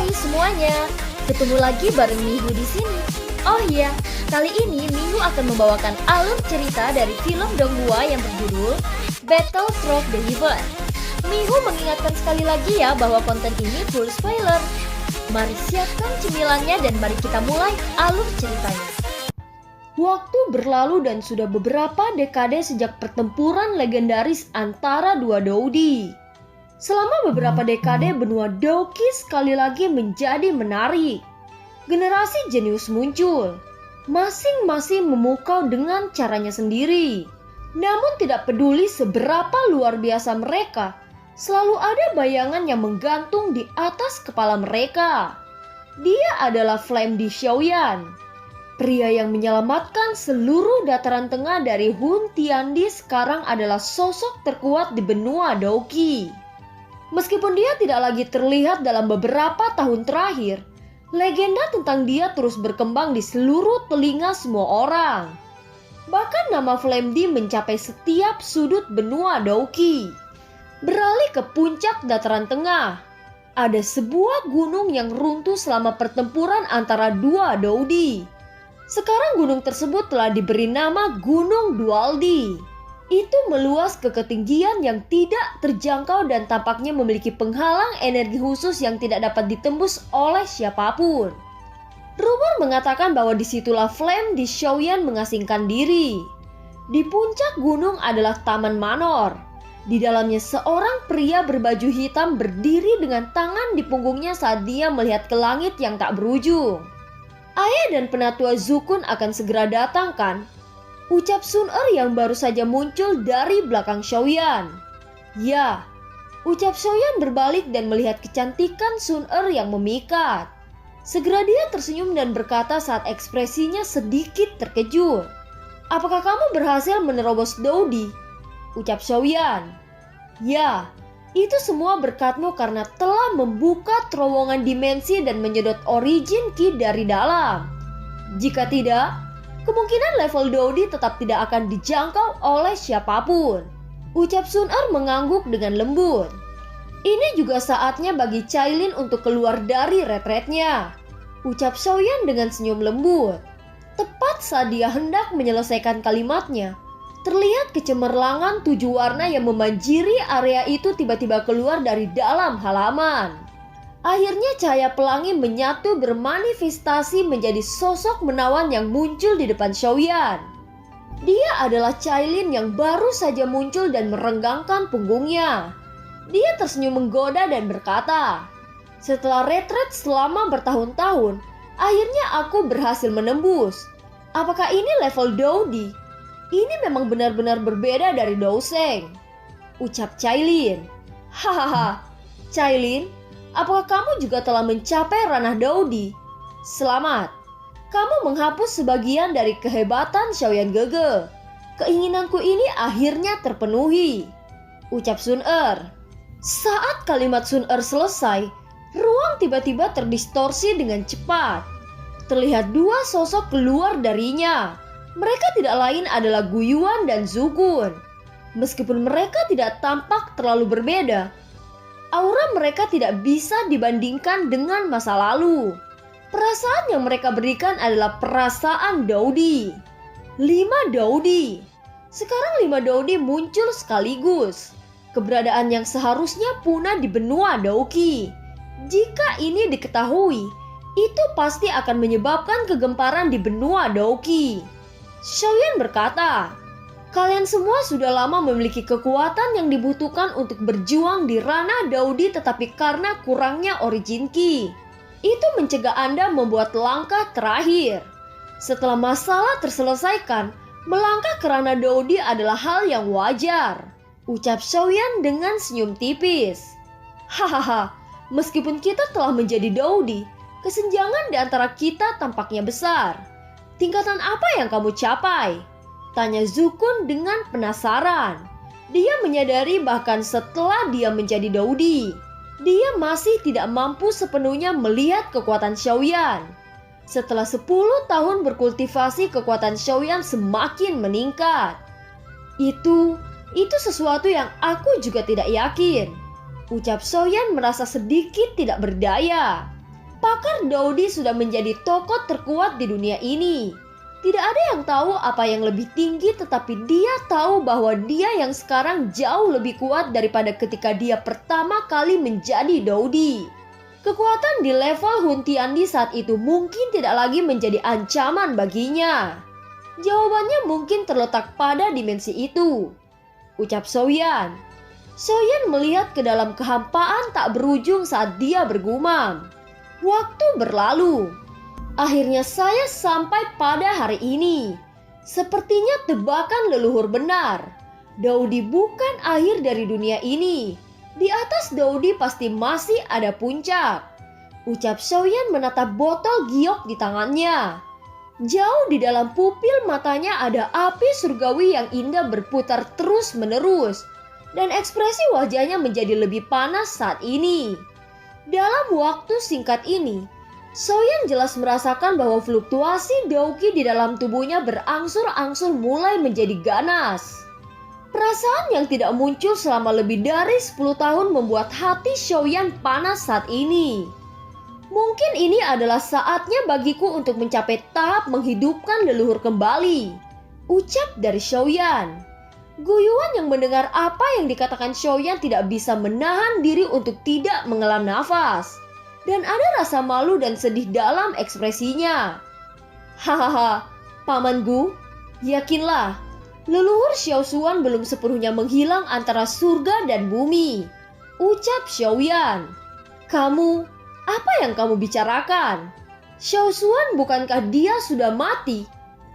Hai semuanya, ketemu lagi bareng Mihu di sini. Oh iya, kali ini Mihu akan membawakan alur cerita dari film Donghua yang berjudul Battle Through the Heaven. Mihu mengingatkan sekali lagi ya bahwa konten ini full spoiler. Mari siapkan cemilannya dan mari kita mulai alur ceritanya. Waktu berlalu dan sudah beberapa dekade sejak pertempuran legendaris antara dua Doudi. Selama beberapa dekade benua Doki sekali lagi menjadi menarik. Generasi jenius muncul, masing-masing memukau dengan caranya sendiri. Namun tidak peduli seberapa luar biasa mereka, selalu ada bayangan yang menggantung di atas kepala mereka. Dia adalah Flame Di Xiaoyan, pria yang menyelamatkan seluruh dataran tengah dari Hun Tiandi. Sekarang adalah sosok terkuat di benua Doki. Meskipun dia tidak lagi terlihat dalam beberapa tahun terakhir, legenda tentang dia terus berkembang di seluruh telinga semua orang. Bahkan nama Flame Di mencapai setiap sudut benua Doki. Beralih ke puncak dataran tengah, ada sebuah gunung yang runtuh selama pertempuran antara dua Doudi. Sekarang gunung tersebut telah diberi nama Gunung Dualdi. Itu meluas ke ketinggian yang tidak terjangkau dan tampaknya memiliki penghalang energi khusus yang tidak dapat ditembus oleh siapapun. Rumor mengatakan bahwa disitulah Flame Di Xiaoyan mengasingkan diri. Di puncak gunung adalah Taman Manor. Di dalamnya seorang pria berbaju hitam berdiri dengan tangan di punggungnya saat dia melihat ke langit yang tak berujung. Ayah dan penatua Zukun akan segera datang kan? Ucap Sun yang baru saja muncul dari belakang Xiaoyan. Ya, ucap Xiaoyan berbalik dan melihat kecantikan Sun yang memikat. Segera dia tersenyum dan berkata saat ekspresinya sedikit terkejut. Apakah kamu berhasil menerobos Doudi? Ucap Xiaoyan. Ya, itu semua berkatmu karena telah membuka terowongan dimensi dan menyedot origin Ki dari dalam. Jika tidak, kemungkinan level Doudi tetap tidak akan dijangkau oleh siapapun. Ucap Sun mengangguk dengan lembut. Ini juga saatnya bagi Cailin untuk keluar dari retretnya. Ucap Xiaoyan dengan senyum lembut. Tepat saat dia hendak menyelesaikan kalimatnya, terlihat kecemerlangan 7 warna yang membanjiri area itu tiba-tiba keluar dari dalam halaman. Akhirnya cahaya pelangi menyatu bermanifestasi menjadi sosok menawan yang muncul di depan Xiaoyan. Dia adalah Cailin yang baru saja muncul dan merenggangkan punggungnya. Dia tersenyum menggoda dan berkata, "Setelah retret selama bertahun-tahun, akhirnya aku berhasil menembus. Apakah ini level Doudi? Ini memang benar-benar berbeda dari Douseng," ucap Cailin. "Hahaha, Cailin, apakah kamu juga telah mencapai ranah Doudi? Selamat, kamu menghapus sebagian dari kehebatan Xiaoyan Gege. Keinginanku ini akhirnya terpenuhi," ucap Sun Saat kalimat Sun selesai, ruang tiba-tiba terdistorsi dengan cepat. Terlihat dua sosok keluar darinya. Mereka tidak lain adalah Gu Yuan dan Zukun. Meskipun mereka tidak tampak terlalu berbeda, aura mereka tidak bisa dibandingkan dengan masa lalu. Perasaan yang mereka berikan adalah perasaan Doudi. 5 Doudi. Sekarang 5 Doudi muncul sekaligus. Keberadaan yang seharusnya punah di benua Doki. Jika ini diketahui, itu pasti akan menyebabkan kegemparan di benua Doki. Xiaoyan berkata, "Kalian semua sudah lama memiliki kekuatan yang dibutuhkan untuk berjuang di ranah Doudi, tetapi karena kurangnya origin Ki, itu mencegah Anda membuat langkah terakhir. Setelah masalah terselesaikan, melangkah ke ranah Doudi adalah hal yang wajar," ucap Xiaoyan dengan senyum tipis. "Hahaha, meskipun kita telah menjadi Doudi, kesenjangan di antara kita tampaknya besar. Tingkatan apa yang kamu capai?" tanya Zukun dengan penasaran. Dia menyadari bahkan setelah dia menjadi Doudi, dia masih tidak mampu sepenuhnya melihat kekuatan Xiaoyan. Setelah 10 tahun berkultivasi, kekuatan Xiaoyan semakin meningkat. Itu sesuatu yang aku juga tidak yakin," ucap Xiaoyan merasa sedikit tidak berdaya. apakah Daudi sudah menjadi tokoh terkuat di dunia ini? Tidak ada yang tahu apa yang lebih tinggi, tetapi dia tahu bahwa dia yang sekarang jauh lebih kuat daripada ketika dia pertama kali menjadi Daudi. Kekuatan di level Huntiandi saat itu mungkin tidak lagi menjadi ancaman baginya. Jawabannya mungkin terletak pada dimensi itu, ucap Soyan. Soyan melihat ke dalam kehampaan tak berujung saat dia bergumam. Waktu berlalu. Akhirnya saya sampai pada hari ini. Sepertinya tebakan leluhur benar. Daudi bukan akhir dari dunia ini. Di atas Daudi pasti masih ada puncak, ucap Soyan menatap botol giok di tangannya. Jauh di dalam pupil matanya ada api surgawi yang indah berputar terus-menerus, dan ekspresi wajahnya menjadi lebih panas saat ini. Dalam waktu singkat ini, Soyan jelas merasakan bahwa fluktuasi Dauki di dalam tubuhnya berangsur-angsur mulai menjadi ganas. Perasaan yang tidak muncul selama lebih dari 10 tahun membuat hati Soyan panas saat ini. Mungkin ini adalah saatnya bagiku untuk mencapai tahap menghidupkan leluhur kembali, ucap dari Soyan. Guyuan yang mendengar apa yang dikatakan Soyan tidak bisa menahan diri untuk tidak menghela nafas. Dan ada rasa malu dan sedih dalam ekspresinya. Hahaha, Paman Gu, yakinlah, leluhur Xiao Xuan belum sepenuhnya menghilang antara surga dan bumi, ucap Xiaoyan. Kamu, apa yang kamu bicarakan? Xiao Xuan bukankah dia sudah mati?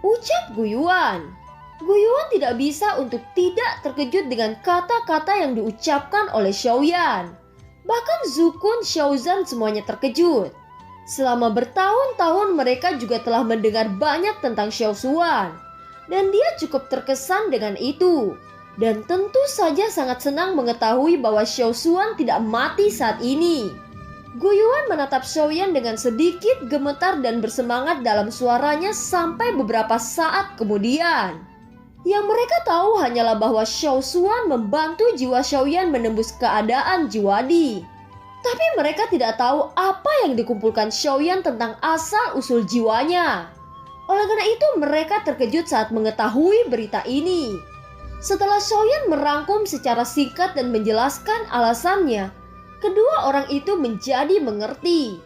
Ucap Guyuan. Guyuan tidak bisa untuk tidak terkejut dengan kata-kata yang diucapkan oleh Xiaoyan. Bahkan Zukun, Xiaozan semuanya terkejut. Selama bertahun-tahun mereka juga telah mendengar banyak tentang Xiao Xuan. Dan dia cukup terkesan dengan itu. Dan tentu saja sangat senang mengetahui bahwa Xiao Xuan tidak mati saat ini. Guyuan menatap Xiaoyan dengan sedikit gemetar dan bersemangat dalam suaranya sampai beberapa saat kemudian. Yang mereka tahu hanyalah bahwa Xiao Xuan membantu jiwa Xiaoyan menembus keadaan Jiwadi. Tapi mereka tidak tahu apa yang dikumpulkan Xiaoyan tentang asal-usul jiwanya. Oleh karena itu mereka terkejut saat mengetahui berita ini. Setelah Xiaoyan merangkum secara singkat dan menjelaskan alasannya, kedua orang itu menjadi mengerti.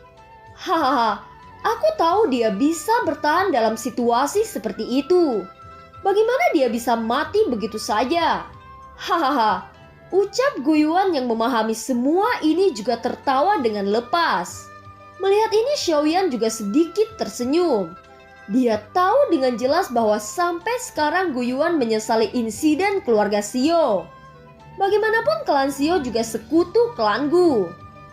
Hahaha, aku tahu dia bisa bertahan dalam situasi seperti itu. Bagaimana dia bisa mati begitu saja? Hahaha, ucap Guyuan yang memahami semua ini juga tertawa dengan lepas. Melihat ini Xiaoyan juga sedikit tersenyum. Dia tahu dengan jelas bahwa sampai sekarang Guyuan menyesali insiden keluarga Xiao. Bagaimanapun klan Xiao juga sekutu klan Gu.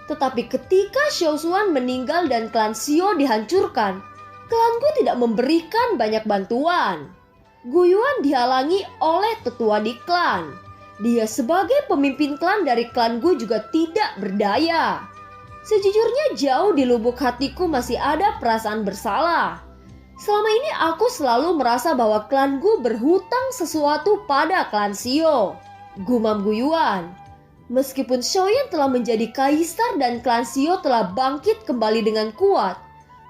Tetapi ketika Xiao Xuan meninggal dan klan Xiao dihancurkan, klan Gu tidak memberikan banyak bantuan. Guyuan dihalangi oleh tetua di klan. Dia sebagai pemimpin klan dari klan Gu juga tidak berdaya. Sejujurnya jauh di lubuk hatiku masih ada perasaan bersalah. Selama ini aku selalu merasa bahwa klan Gu berhutang sesuatu pada klan Xiao, gumam Guyuan. Meskipun Xiaoyan telah menjadi kaisar dan klan Xiao telah bangkit kembali dengan kuat,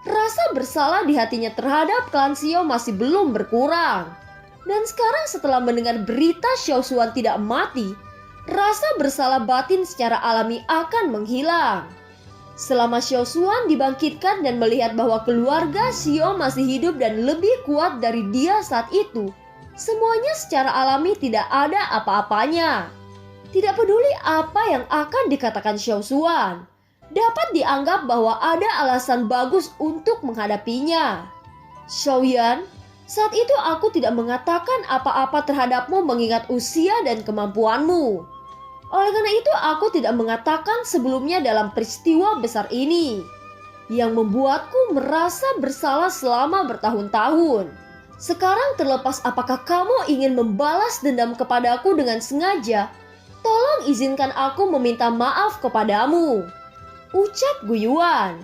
rasa bersalah di hatinya terhadap klan Xiao masih belum berkurang. Dan sekarang setelah mendengar berita Xiao Xuan tidak mati, rasa bersalah batin secara alami akan menghilang. Selama Xiao Xuan dibangkitkan dan melihat bahwa keluarga Xiao masih hidup dan lebih kuat dari dia saat itu, semuanya secara alami tidak ada apa-apanya. Tidak peduli apa yang akan dikatakan Xiao Xuan, dapat dianggap bahwa ada alasan bagus untuk menghadapinya. Xiaoyan, saat itu aku tidak mengatakan apa-apa terhadapmu mengingat usia dan kemampuanmu. Oleh karena itu aku tidak mengatakan sebelumnya dalam peristiwa besar ini, yang membuatku merasa bersalah selama bertahun-tahun. Sekarang terlepas apakah kamu ingin membalas dendam kepadaku dengan sengaja, tolong izinkan aku meminta maaf kepadamu, ucap Guyuan.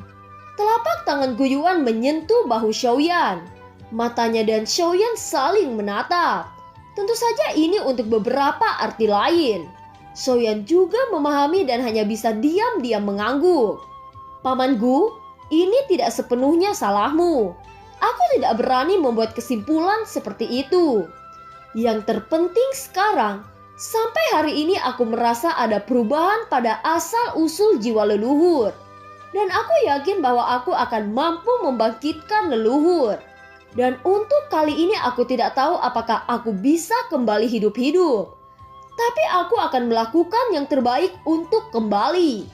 Telapak tangan Guyuan menyentuh bahu Xiaoyan. Matanya dan Xiaoyan saling menatap. Tentu saja ini untuk beberapa arti lain. Xiaoyan juga memahami dan hanya bisa diam-diam mengangguk. Paman Gu, ini tidak sepenuhnya salahmu. Aku tidak berani membuat kesimpulan seperti itu. Yang terpenting sekarang, sampai hari ini aku merasa ada perubahan pada asal-usul jiwa leluhur. Dan aku yakin bahwa aku akan mampu membangkitkan leluhur. Dan untuk kali ini aku tidak tahu apakah aku bisa kembali hidup-hidup. Tapi aku akan melakukan yang terbaik untuk kembali,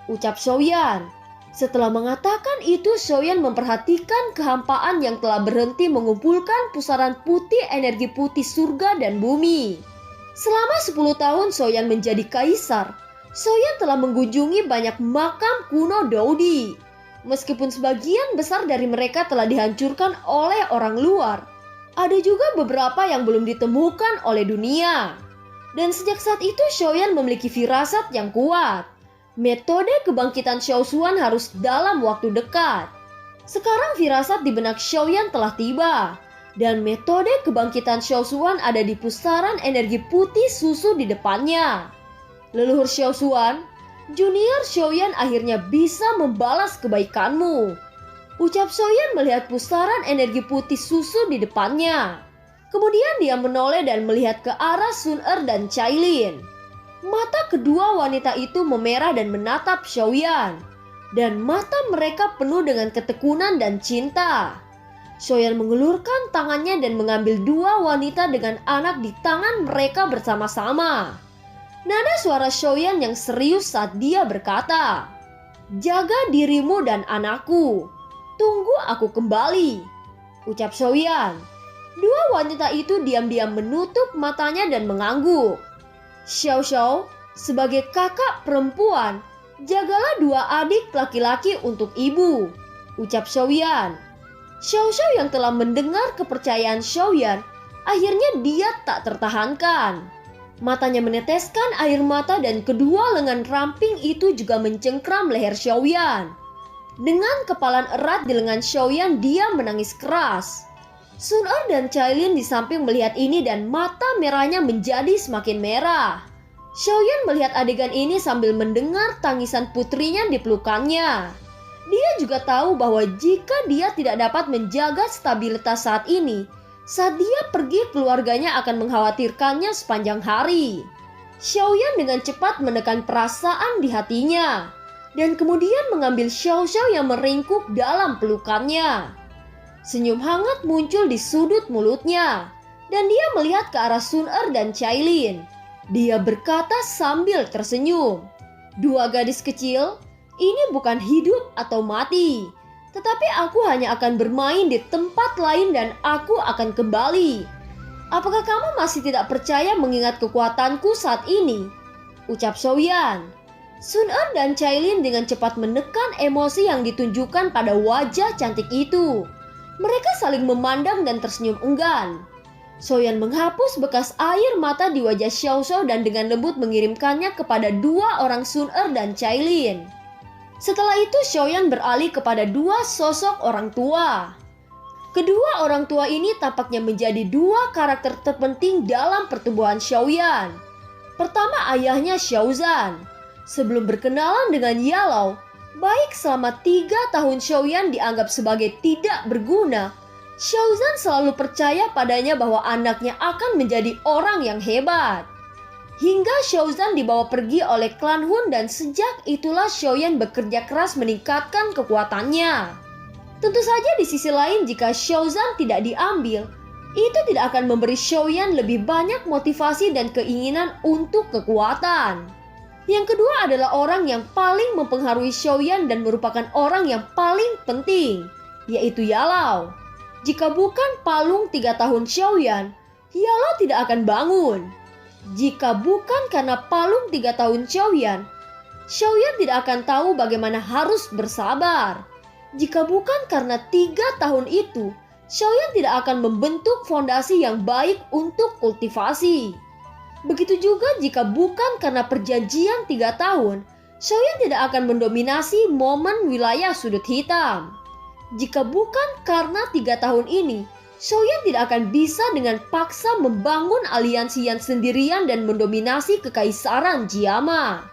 ucap Xiaoyan. Setelah mengatakan itu, Xiaoyan memperhatikan kehampaan yang telah berhenti mengumpulkan pusaran putih energi putih surga dan bumi. Selama 10 tahun Xiaoyan menjadi kaisar, Xiaoyan telah mengunjungi banyak makam kuno Daodi. Meskipun sebagian besar dari mereka telah dihancurkan oleh orang luar, ada juga beberapa yang belum ditemukan oleh dunia. Dan sejak saat itu Xiaoyan memiliki firasat yang kuat. Metode kebangkitan Xiaoshuan harus dalam waktu dekat. Sekarang firasat di benak Xiaoyan telah tiba. Dan metode kebangkitan Xiaoshuan ada di pusaran energi putih susu di depannya. Leluhur Xiaoshuan, Junior Xiaoyan akhirnya bisa membalas kebaikanmu, ucap Xiaoyan melihat pusaran energi putih susu di depannya. Kemudian dia menoleh dan melihat ke arah Sun Er dan Cailin. Mata kedua wanita itu memerah dan menatap Xiaoyan, dan mata mereka penuh dengan ketekunan dan cinta. Xiaoyan mengelurkan tangannya dan mengambil dua wanita dengan anak di tangan mereka bersama-sama. Nada suara Xiaoyan yang serius saat dia berkata, "Jaga dirimu dan anakku. Tunggu aku kembali," ucap Xiaoyan. Dua wanita itu diam-diam menutup matanya dan mengangguk. "Xiao Xiao, sebagai kakak perempuan, jagalah dua adik laki-laki untuk ibu," ucap Xiaoyan. Xiao Xiao yang telah mendengar kepercayaan Xiaoyan, akhirnya dia tak tertahankan. Matanya meneteskan air mata dan kedua lengan ramping itu juga mencengkram leher Xiaoyan. Dengan kepalan erat di lengan Xiaoyan, dia menangis keras. Sun Er dan Cailin di samping melihat ini dan mata merahnya menjadi semakin merah. Xiaoyan melihat adegan ini sambil mendengar tangisan putrinya di pelukannya. Dia juga tahu bahwa jika dia tidak dapat menjaga stabilitas saat ini, saat dia pergi, keluarganya akan mengkhawatirkannya sepanjang hari. Xiaoyan dengan cepat menekan perasaan di hatinya, dan kemudian mengambil Xiao Xiao yang meringkuk dalam pelukannya. Senyum hangat muncul di sudut mulutnya, dan dia melihat ke arah Sun Er dan Cailin. Dia berkata sambil tersenyum, "Dua gadis kecil, ini bukan hidup atau mati. Tetapi aku hanya akan bermain di tempat lain dan aku akan kembali. Apakah kamu masih tidak percaya mengingat kekuatanku saat ini?" ucap Xiaoyan. Sun Er dan Cailin dengan cepat menekan emosi yang ditunjukkan pada wajah cantik itu. Mereka saling memandang dan tersenyum enggan. Xiaoyan menghapus bekas air mata di wajah Xiao Xiao dan dengan lembut mengirimkannya kepada dua orang Sun Er dan Cailin. Setelah itu Xiaoyan beralih kepada dua sosok orang tua. Kedua orang tua ini tampaknya menjadi dua karakter terpenting dalam pertumbuhan Xiaoyan. Pertama, ayahnya Xiaozan. Sebelum berkenalan dengan Yalao, baik selama 3 tahun Xiaoyan dianggap sebagai tidak berguna, Xiaozan selalu percaya padanya bahwa anaknya akan menjadi orang yang hebat. Hingga Xiaozan dibawa pergi oleh klan Hun dan sejak itulah Xiaoyan bekerja keras meningkatkan kekuatannya. Tentu saja di sisi lain jika Xiaozan tidak diambil, itu tidak akan memberi Xiaoyan lebih banyak motivasi dan keinginan untuk kekuatan. Yang kedua adalah orang yang paling mempengaruhi Xiaoyan dan merupakan orang yang paling penting, yaitu Yalao. Jika bukan palung 3 tahun Xiaoyan, Yalao tidak akan bangun. Jika bukan karena palung 3 tahun Xiaoyan, Xiaoyan tidak akan tahu bagaimana harus bersabar. Jika bukan karena 3 tahun itu, Xiaoyan tidak akan membentuk fondasi yang baik untuk kultivasi. Begitu juga jika bukan karena perjanjian 3 tahun, Xiaoyan tidak akan mendominasi momen wilayah sudut hitam. Jika bukan karena 3 tahun ini, Xiaoyan tidak akan bisa dengan paksa membangun aliansi yang sendirian dan mendominasi kekaisaran Jiama.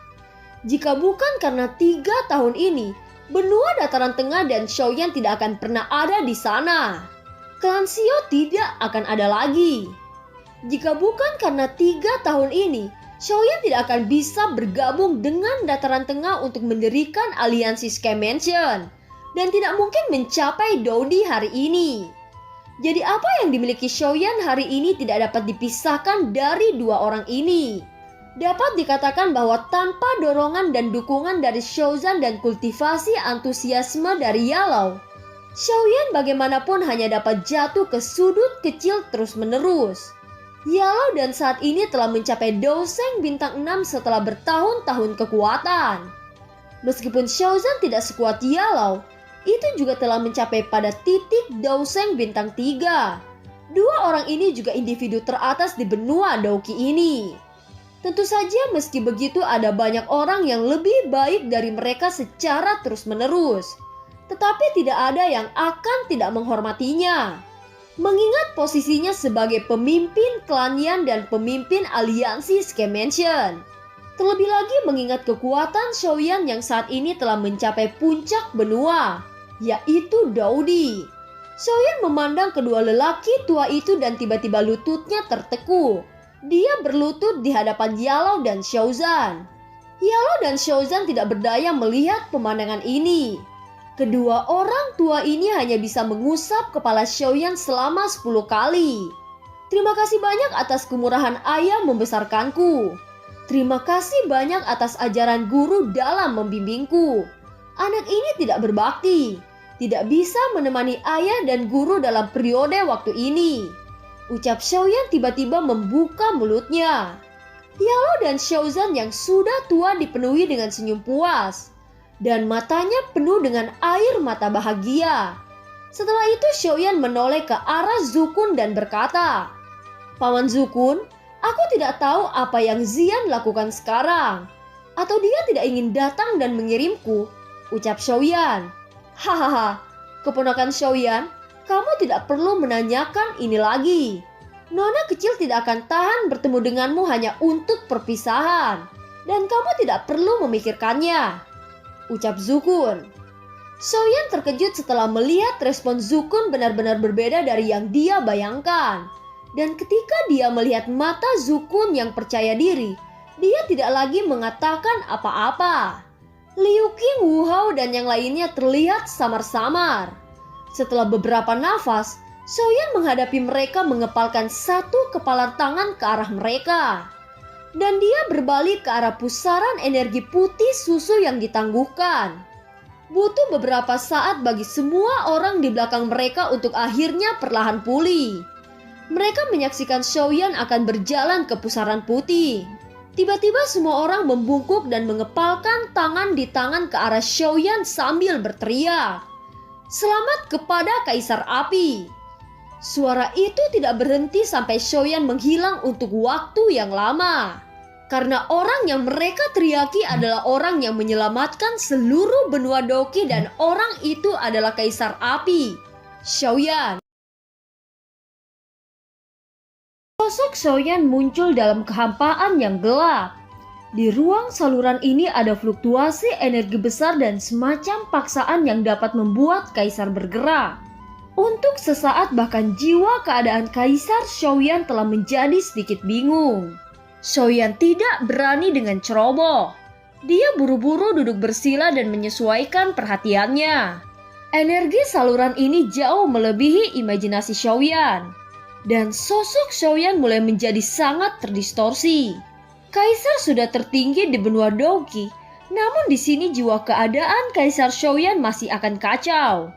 Jika bukan karena 3 tahun ini, benua dataran tengah dan Xiaoyan tidak akan pernah ada di sana. Klan Xiao tidak akan ada lagi. Jika bukan karena 3 tahun ini, Xiaoyan tidak akan bisa bergabung dengan dataran tengah untuk mendirikan aliansi Sky Mansion dan tidak mungkin mencapai Dodi hari ini. Jadi apa yang dimiliki Xiaoyan hari ini tidak dapat dipisahkan dari 2 orang ini. Dapat dikatakan bahwa tanpa dorongan dan dukungan dari Xiaozan dan kultivasi antusiasme dari Yalou, Xiaoyan bagaimanapun hanya dapat jatuh ke sudut kecil terus-menerus. Yalou dan saat ini telah mencapai Douseng bintang 6 setelah bertahun-tahun kekuatan. Meskipun Xiaozan tidak sekuat Yalou, itu juga telah mencapai pada titik Douseng bintang 3. 2 orang ini juga individu teratas di benua Douqi ini. Tentu saja meski begitu ada banyak orang yang lebih baik dari mereka secara terus-menerus. Tetapi tidak ada yang akan tidak menghormatinya. Mengingat posisinya sebagai pemimpin klan Yan dan pemimpin aliansi Sky Mansion. Terlebih lagi mengingat kekuatan Xiaoyan yang saat ini telah mencapai puncak benua, yaitu Dodi. Xiaoyan memandang kedua lelaki tua itu dan tiba-tiba lututnya tertekuk. Dia berlutut di hadapan Yalou dan Xiaozan. Yalou dan Xiaozan tidak berdaya melihat pemandangan ini. Kedua orang tua ini hanya bisa mengusap kepala Xiaoyan selama 10 kali. Terima kasih banyak atas kemurahan ayah membesarkanku. Terima kasih banyak atas ajaran guru dalam membimbingku. Anak ini tidak berbakti, tidak bisa menemani ayah dan guru dalam periode waktu ini. Ucap Xiaoyan tiba-tiba membuka mulutnya. Yalou dan Xiaozan yang sudah tua dipenuhi dengan senyum puas. Dan matanya penuh dengan air mata bahagia. Setelah itu Xiaoyan menoleh ke arah Zukun dan berkata, "Paman Zukun, aku tidak tahu apa yang Xian lakukan sekarang. Atau dia tidak ingin datang dan mengirimku," ucap Xiaoyan. "Hahaha, keponakan Xiaoyan, kamu tidak perlu menanyakan ini lagi. Nona kecil tidak akan tahan bertemu denganmu hanya untuk perpisahan. Dan kamu tidak perlu memikirkannya," ucap Zukun. Xiaoyan terkejut setelah melihat respon Zukun benar-benar berbeda dari yang dia bayangkan. Dan ketika dia melihat mata Zukun yang percaya diri, dia tidak lagi mengatakan apa-apa. Liu Qing, Wu Hao, dan yang lainnya terlihat samar-samar. Setelah beberapa nafas, Xiaoyan menghadapi mereka mengepalkan satu kepalan tangan ke arah mereka. Dan dia berbalik ke arah pusaran energi putih susu yang ditangguhkan. Butuh beberapa saat bagi semua orang di belakang mereka untuk akhirnya perlahan pulih. Mereka menyaksikan Xiaoyan akan berjalan ke pusaran putih. Tiba-tiba semua orang membungkuk dan mengepalkan tangan di tangan ke arah Xiaoyan sambil berteriak, "Selamat kepada Kaisar Api!" Suara itu tidak berhenti sampai Xiaoyan menghilang untuk waktu yang lama. Karena orang yang mereka teriaki adalah orang yang menyelamatkan seluruh benua Douqi dan orang itu adalah Kaisar Api, Xiaoyan. Sosok Xiaoyan muncul dalam kehampaan yang gelap. Di ruang saluran ini ada fluktuasi energi besar dan semacam paksaan yang dapat membuat Kaisar bergerak. Untuk sesaat bahkan jiwa keadaan Kaisar Xiaoyan telah menjadi sedikit bingung. Xiaoyan tidak berani dengan ceroboh. Dia buru-buru duduk bersila dan menyesuaikan perhatiannya. Energi saluran ini jauh melebihi imajinasi Xiaoyan. Dan sosok Xiaoyan mulai menjadi sangat terdistorsi. Kaisar sudah tertinggi di benua Douqi, namun di sini jiwa keadaan Kaisar Xiaoyan masih akan kacau.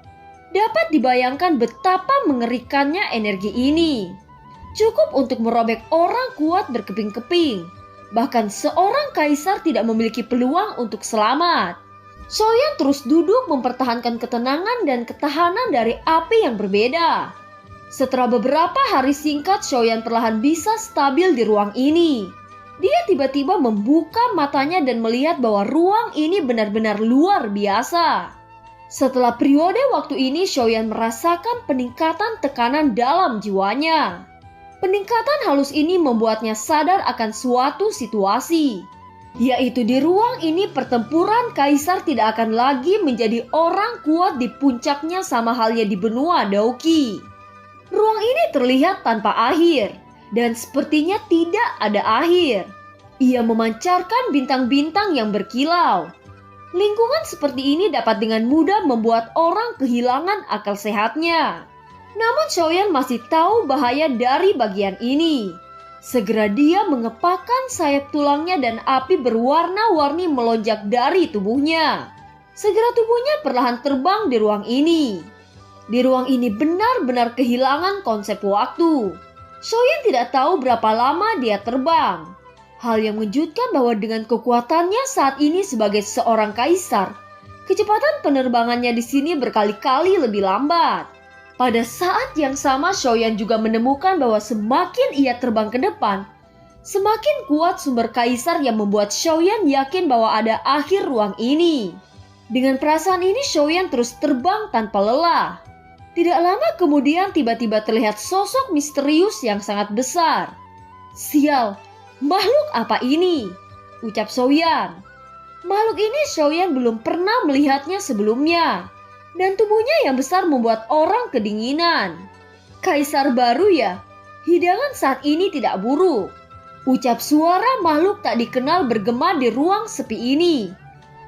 Dapat dibayangkan betapa mengerikannya energi ini. Cukup untuk merobek orang kuat berkeping-keping. Bahkan seorang kaisar tidak memiliki peluang untuk selamat. Xiaoyan terus duduk mempertahankan ketenangan dan ketahanan dari api yang berbeda. Setelah beberapa hari singkat, Xiaoyan perlahan bisa stabil di ruang ini. Dia tiba-tiba membuka matanya dan melihat bahwa ruang ini benar-benar luar biasa. Setelah periode waktu ini, Xiaoyan merasakan peningkatan tekanan dalam jiwanya. Peningkatan halus ini membuatnya sadar akan suatu situasi. yaitu di ruang ini pertempuran kaisar tidak akan lagi menjadi orang kuat di puncaknya sama halnya di benua Dauki. Ruang ini terlihat tanpa akhir dan sepertinya tidak ada akhir. Ia memancarkan bintang-bintang yang berkilau. Lingkungan seperti ini dapat dengan mudah membuat orang kehilangan akal sehatnya. Namun Xiaoyan masih tahu bahaya dari bagian ini. Segera dia mengepakkan sayap tulangnya dan api berwarna-warni melonjak dari tubuhnya. Segera tubuhnya perlahan terbang di ruang ini. Di ruang ini benar-benar kehilangan konsep waktu. Xiaoyan tidak tahu berapa lama dia terbang. Hal yang mengejutkan bahwa dengan kekuatannya saat ini sebagai seorang kaisar, kecepatan penerbangannya di sini berkali-kali lebih lambat. Pada saat yang sama Xiaoyan juga menemukan bahwa semakin ia terbang ke depan, semakin kuat sumber kaisar yang membuat Xiaoyan yakin bahwa ada akhir ruang ini. Dengan perasaan ini Xiaoyan terus terbang tanpa lelah. Tidak lama kemudian tiba-tiba terlihat sosok misterius yang sangat besar. "Sial, makhluk apa ini?" ucap Xiaoyan. Makhluk ini Xiaoyan belum pernah melihatnya sebelumnya. Dan tubuhnya yang besar membuat orang kedinginan. "Kaisar baru ya? Hidangan saat ini tidak buruk," ucap suara makhluk tak dikenal bergema di ruang sepi ini.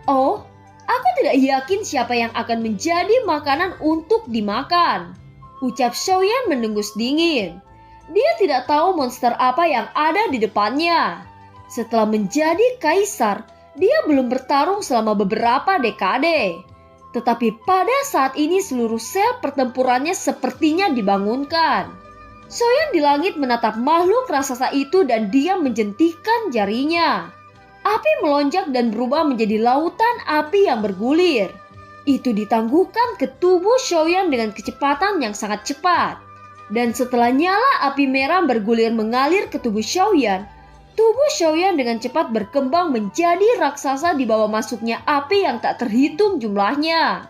"Oh, aku tidak yakin siapa yang akan menjadi makanan untuk dimakan," ucap Xiaoyan mendengus dingin. Dia tidak tahu monster apa yang ada di depannya. Setelah menjadi kaisar, dia belum bertarung selama beberapa dekade. Tetapi pada saat ini seluruh sel pertempurannya sepertinya dibangunkan. Xiaoyan di langit menatap makhluk raksasa itu dan dia menjentikan jarinya. Api melonjak dan berubah menjadi lautan api yang bergulir. Itu ditangguhkan ke tubuh Xiaoyan dengan kecepatan yang sangat cepat. Dan setelah nyala api merah bergulir mengalir ke tubuh Xiaoyan, tubuh Xiaoyan dengan cepat berkembang menjadi raksasa di bawah masuknya api yang tak terhitung jumlahnya.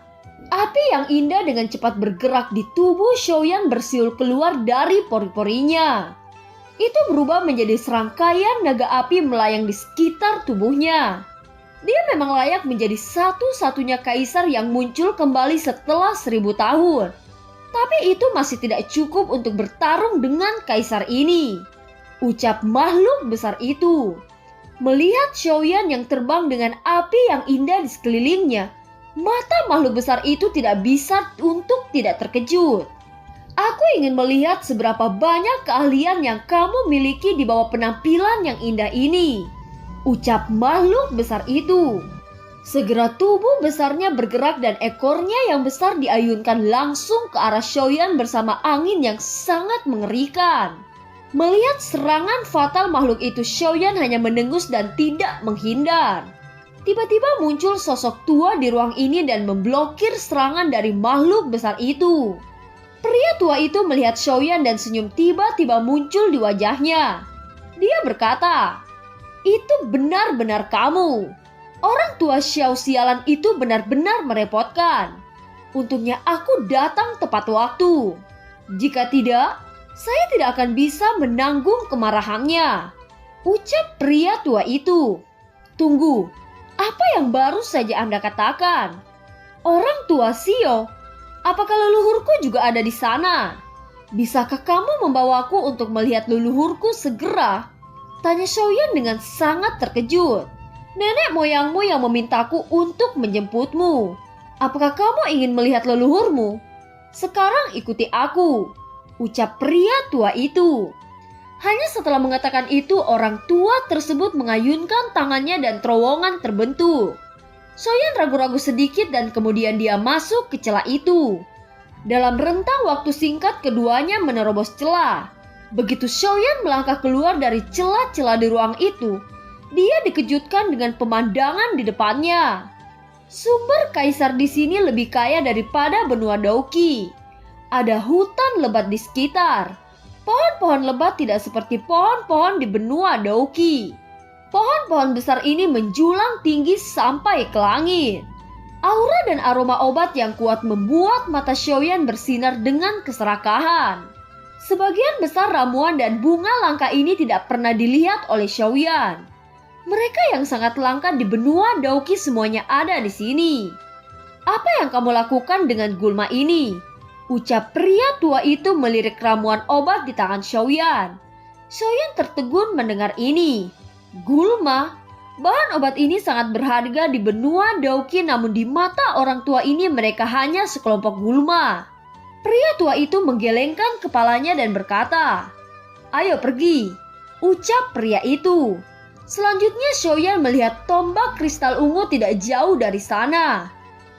Api yang indah dengan cepat bergerak di tubuh Xiaoyan bersiul keluar dari pori-porinya. Itu berubah menjadi serangkaian naga api melayang di sekitar tubuhnya. Dia memang layak menjadi satu-satunya kaisar yang muncul kembali setelah 1000 tahun. Tapi itu masih tidak cukup untuk bertarung dengan kaisar ini, ucap makhluk besar itu. Melihat Xiaoyan yang terbang dengan api yang indah di sekelilingnya, mata makhluk besar itu tidak bisa untuk tidak terkejut. "Aku ingin melihat seberapa banyak keahlian yang kamu miliki di bawah penampilan yang indah ini," ucap makhluk besar itu. Segera tubuh besarnya bergerak dan ekornya yang besar diayunkan langsung ke arah Xiaoyan bersama angin yang sangat mengerikan. Melihat serangan fatal makhluk itu, Xiaoyan hanya mendengus dan tidak menghindar. Tiba-tiba muncul sosok tua di ruang ini dan memblokir serangan dari makhluk besar itu. Pria tua itu melihat Xiaoyan dan senyum tiba-tiba muncul di wajahnya. Dia berkata, "Itu benar-benar kamu. Orang tua Xiao sialan itu benar-benar merepotkan. Untungnya aku datang tepat waktu. Jika tidak, saya tidak akan bisa menanggung kemarahannya," ucap pria tua itu. "Tunggu, apa yang baru saja Anda katakan? Orang tua Xiao, apakah leluhurku juga ada di sana? Bisakah kamu membawaku untuk melihat leluhurku segera?" tanya Xiaoyan dengan sangat terkejut. "Nenek moyangmu yang memintaku untuk menjemputmu. Apakah kamu ingin melihat leluhurmu? Sekarang ikuti aku," ucap pria tua itu. Hanya setelah mengatakan itu, orang tua tersebut mengayunkan tangannya dan terowongan terbentuk. Xiaoyan ragu-ragu sedikit dan kemudian dia masuk ke celah itu. Dalam rentang waktu singkat keduanya menerobos celah. Begitu Xiaoyan melangkah keluar dari celah-celah di ruang itu, dia dikejutkan dengan pemandangan di depannya. Sumber kaisar di sini lebih kaya daripada benua Dauki. Ada hutan lebat di sekitar. Pohon-pohon lebat tidak seperti pohon-pohon di benua Dauki. Pohon-pohon besar ini menjulang tinggi sampai ke langit. Aura dan aroma obat yang kuat membuat mata Xiaoyan bersinar dengan keserakahan. Sebagian besar ramuan dan bunga langka ini tidak pernah dilihat oleh Xiaoyan. Mereka yang sangat langka di benua Dauki semuanya ada di sini. Apa yang kamu lakukan dengan gulma ini? Ucap pria tua itu melirik ramuan obat di tangan Xiaoyan. Xiaoyan tertegun mendengar ini. Gulma? Bahan obat ini sangat berharga di benua Dauki, namun di mata orang tua ini mereka hanya sekelompok gulma. Pria tua itu menggelengkan kepalanya dan berkata, "Ayo pergi," ucap pria itu. Selanjutnya Xiaoyan melihat tombak kristal ungu tidak jauh dari sana.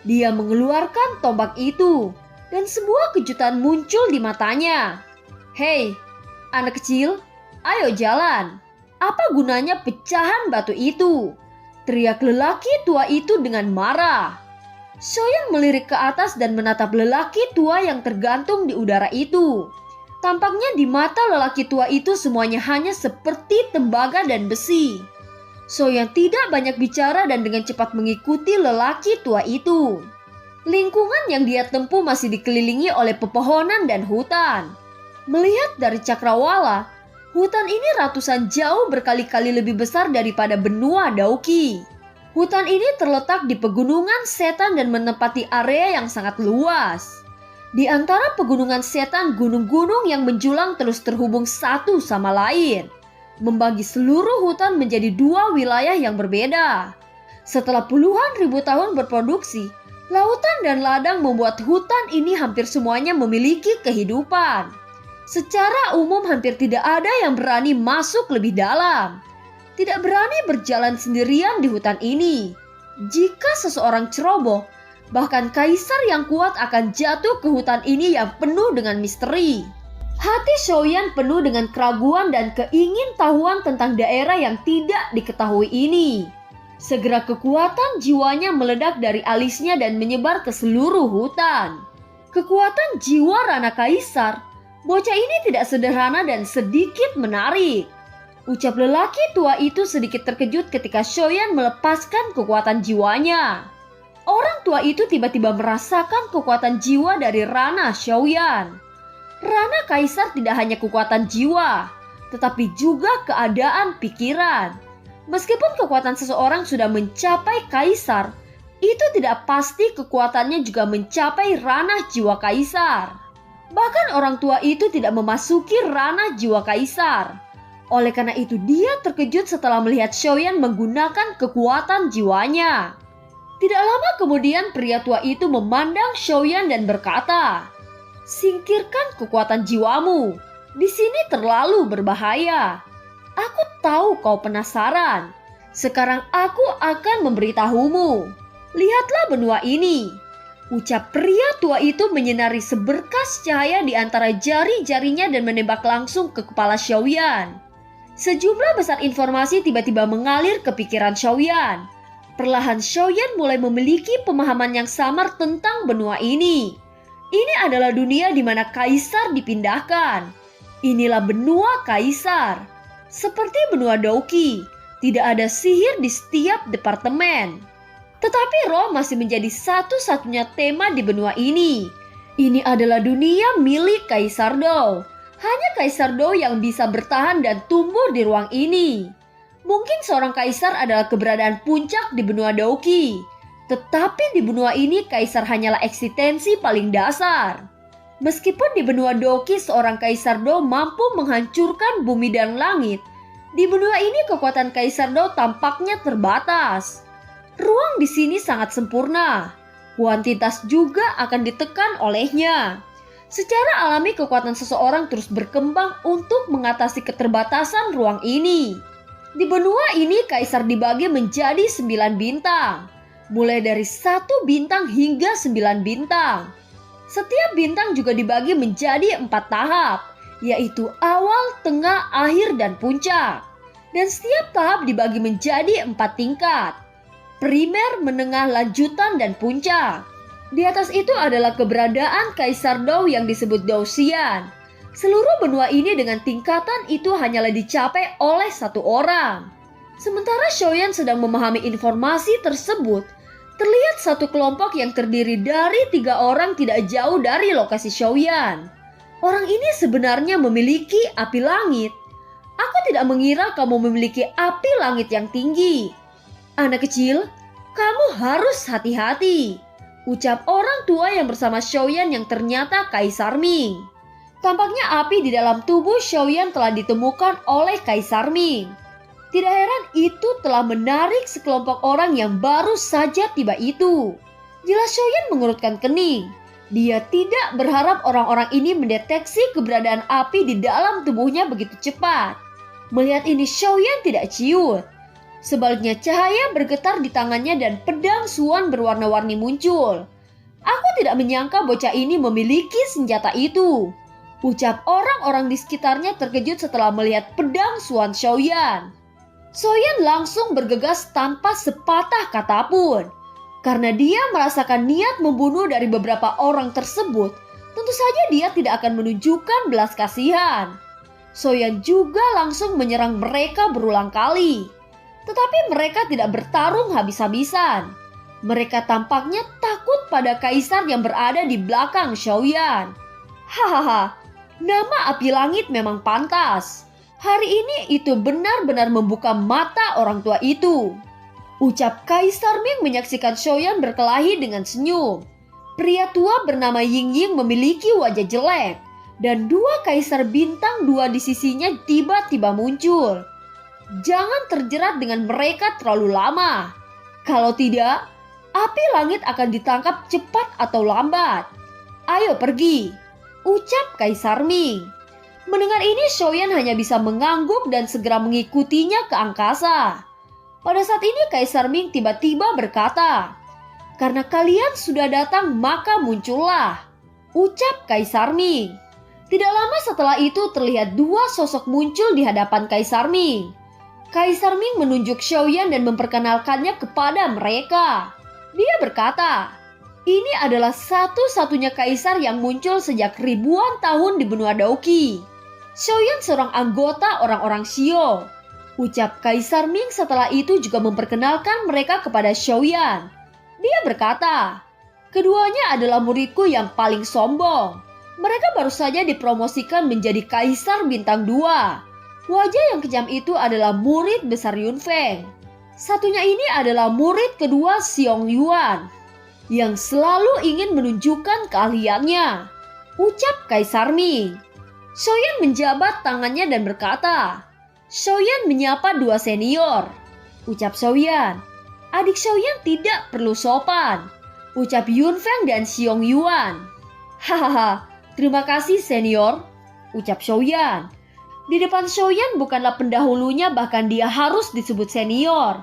Dia mengeluarkan tombak itu dan sebuah kejutan muncul di matanya. "Hei, anak kecil, ayo jalan. Apa gunanya pecahan batu itu?" teriak lelaki tua itu dengan marah. Xiaoyan melirik ke atas dan menatap lelaki tua yang tergantung di udara itu. Tampaknya di mata lelaki tua itu semuanya hanya seperti tembaga dan besi. Xiaoyan tidak banyak bicara dan dengan cepat mengikuti lelaki tua itu. Lingkungan yang dia tempuh masih dikelilingi oleh pepohonan dan hutan. Melihat dari cakrawala, hutan ini ratusan jauh berkali-kali lebih besar daripada benua Dauki. Hutan ini terletak di pegunungan setan dan menempati area yang sangat luas. Di antara pegunungan setan, gunung-gunung yang menjulang terus terhubung satu sama lain, membagi seluruh hutan menjadi dua wilayah yang berbeda. Setelah puluhan ribu tahun berproduksi, lautan dan ladang membuat hutan ini hampir semuanya memiliki kehidupan. Secara umum hampir tidak ada yang berani masuk lebih dalam. Tidak berani berjalan sendirian di hutan ini. Jika seseorang ceroboh, bahkan kaisar yang kuat akan jatuh ke hutan ini yang penuh dengan misteri. Hati Xiaoyan penuh dengan keraguan dan keingintahuan tentang daerah yang tidak diketahui ini. Segera kekuatan jiwanya meledak dari alisnya dan menyebar ke seluruh hutan. Kekuatan jiwa Rana Kaisar, bocah ini tidak sederhana dan sedikit menarik. Ucap lelaki tua itu sedikit terkejut ketika Xiaoyan melepaskan kekuatan jiwanya. Orang tua itu tiba-tiba merasakan kekuatan jiwa dari Rana Xiaoyan. Rana Kaisar tidak hanya kekuatan jiwa, tetapi juga keadaan pikiran. Meskipun kekuatan seseorang sudah mencapai kaisar, itu tidak pasti kekuatannya juga mencapai ranah jiwa kaisar. Bahkan orang tua itu tidak memasuki ranah jiwa kaisar. Oleh karena itu dia terkejut setelah melihat Xiaoyan menggunakan kekuatan jiwanya. Tidak lama kemudian pria tua itu memandang Xiaoyan dan berkata, "Singkirkan kekuatan jiwamu. Di sini terlalu berbahaya. Aku tahu kau penasaran. Sekarang aku akan memberitahumu. Lihatlah benua ini." Ucap pria tua itu menyinari seberkas cahaya di antara jari-jarinya dan menembak langsung ke kepala Xiaoyan. Sejumlah besar informasi tiba-tiba mengalir ke pikiran Xiaoyan. Perlahan Xiaoyan mulai memiliki pemahaman yang samar tentang benua ini. Ini adalah dunia di mana kaisar dipindahkan. Inilah benua kaisar. Seperti benua Dauki, tidak ada sihir di setiap departemen. Tetapi roh masih menjadi satu-satunya tema di benua ini. Ini adalah dunia milik Kaisar Dou. Hanya Kaisar Dou yang bisa bertahan dan tumbuh di ruang ini. Mungkin seorang kaisar adalah keberadaan puncak di benua Dauki. Tetapi di benua ini kaisar hanyalah eksistensi paling dasar. Meskipun di benua Dauki seorang Kaisar Dou mampu menghancurkan bumi dan langit, di benua ini kekuatan Kaisar Dou tampaknya terbatas. Ruang di sini sangat sempurna. Kuantitas juga akan ditekan olehnya. Secara alami kekuatan seseorang terus berkembang untuk mengatasi keterbatasan ruang ini. Di benua ini kaisar dibagi menjadi 9 bintang. Mulai dari 1 bintang hingga 9 bintang. Setiap bintang juga dibagi menjadi 4 tahap, yaitu awal, tengah, akhir, dan puncak. Dan setiap tahap dibagi menjadi 4 tingkat. Primer, menengah, lanjutan, dan puncak. Di atas itu adalah keberadaan Kaisar Dou yang disebut Dou Xian. Seluruh benua ini dengan tingkatan itu hanyalah dicapai oleh 1 orang. Sementara Xiaoyan sedang memahami informasi tersebut, terlihat satu kelompok yang terdiri dari 3 orang tidak jauh dari lokasi Xiaoyan. Orang ini sebenarnya memiliki api langit. Aku tidak mengira kamu memiliki api langit yang tinggi. Anak kecil, kamu harus hati-hati, ucap orang tua yang bersama Xiaoyan yang ternyata Kaisar Ming. Tampaknya api di dalam tubuh Xiaoyan telah ditemukan oleh Kaisar Ming. Tidak heran itu telah menarik sekelompok orang yang baru saja tiba itu. Jelas Xiaoyan mengurutkan kening. Dia tidak berharap orang-orang ini mendeteksi keberadaan api di dalam tubuhnya begitu cepat. Melihat ini Xiaoyan tidak ciut. Sebaliknya cahaya bergetar di tangannya dan pedang Xuan berwarna-warni muncul. Aku tidak menyangka bocah ini memiliki senjata itu, ucap orang-orang di sekitarnya terkejut setelah melihat pedang Xuan Xiaoyan. Xiaoyan langsung bergegas tanpa sepatah kata pun. Karena dia merasakan niat membunuh dari beberapa orang tersebut, tentu saja dia tidak akan menunjukkan belas kasihan. Xiaoyan juga langsung menyerang mereka berulang kali. Tetapi mereka tidak bertarung habis-habisan. Mereka tampaknya takut pada kaisar yang berada di belakang Xiaoyan. Hahaha, nama api langit memang pantas. Hari ini itu benar-benar membuka mata orang tua itu, ucap Kaisar Ming menyaksikan Xiaoyan berkelahi dengan senyum. Pria tua bernama Ying Ying memiliki wajah jelek. Dan dua kaisar bintang 2 di sisinya tiba-tiba muncul. Jangan terjerat dengan mereka terlalu lama. Kalau tidak, api langit akan ditangkap cepat atau lambat. Ayo pergi, ucap Kaisar Ming. Mendengar ini Xiaoyan hanya bisa mengangguk dan segera mengikutinya ke angkasa. Pada saat ini Kaisar Ming tiba-tiba berkata, "Karena kalian sudah datang maka muncullah," ucap Kaisar Ming. Tidak lama setelah itu terlihat 2 sosok muncul di hadapan Kaisar Ming. Kaisar Ming menunjuk Xiaoyan dan memperkenalkannya kepada mereka. Dia berkata, "Ini adalah satu-satunya kaisar yang muncul sejak ribuan tahun di benua Daoqi. Xiaoyan seorang anggota orang-orang Xiao," ucap Kaisar Ming setelah itu juga memperkenalkan mereka kepada Xiaoyan. Dia berkata, "Keduanya adalah muridku yang paling sombong. Mereka baru saja dipromosikan menjadi Kaisar Bintang 2. Wajah yang kejam itu adalah murid besar Yun Feng. Satunya ini adalah murid kedua Xiong Yuan, yang selalu ingin menunjukkan keahliannya," ucap Kaisar Ming. Xiaoyan menjabat tangannya dan berkata, "Xiaoyan menyapa 2 senior," ucap Xiaoyan. "Adik Xiaoyan tidak perlu sopan," ucap Yun Feng dan Xiong Yuan. "Hahaha, terima kasih senior," ucap Xiaoyan. Di depan Xiaoyan bukanlah pendahulunya, bahkan dia harus disebut senior.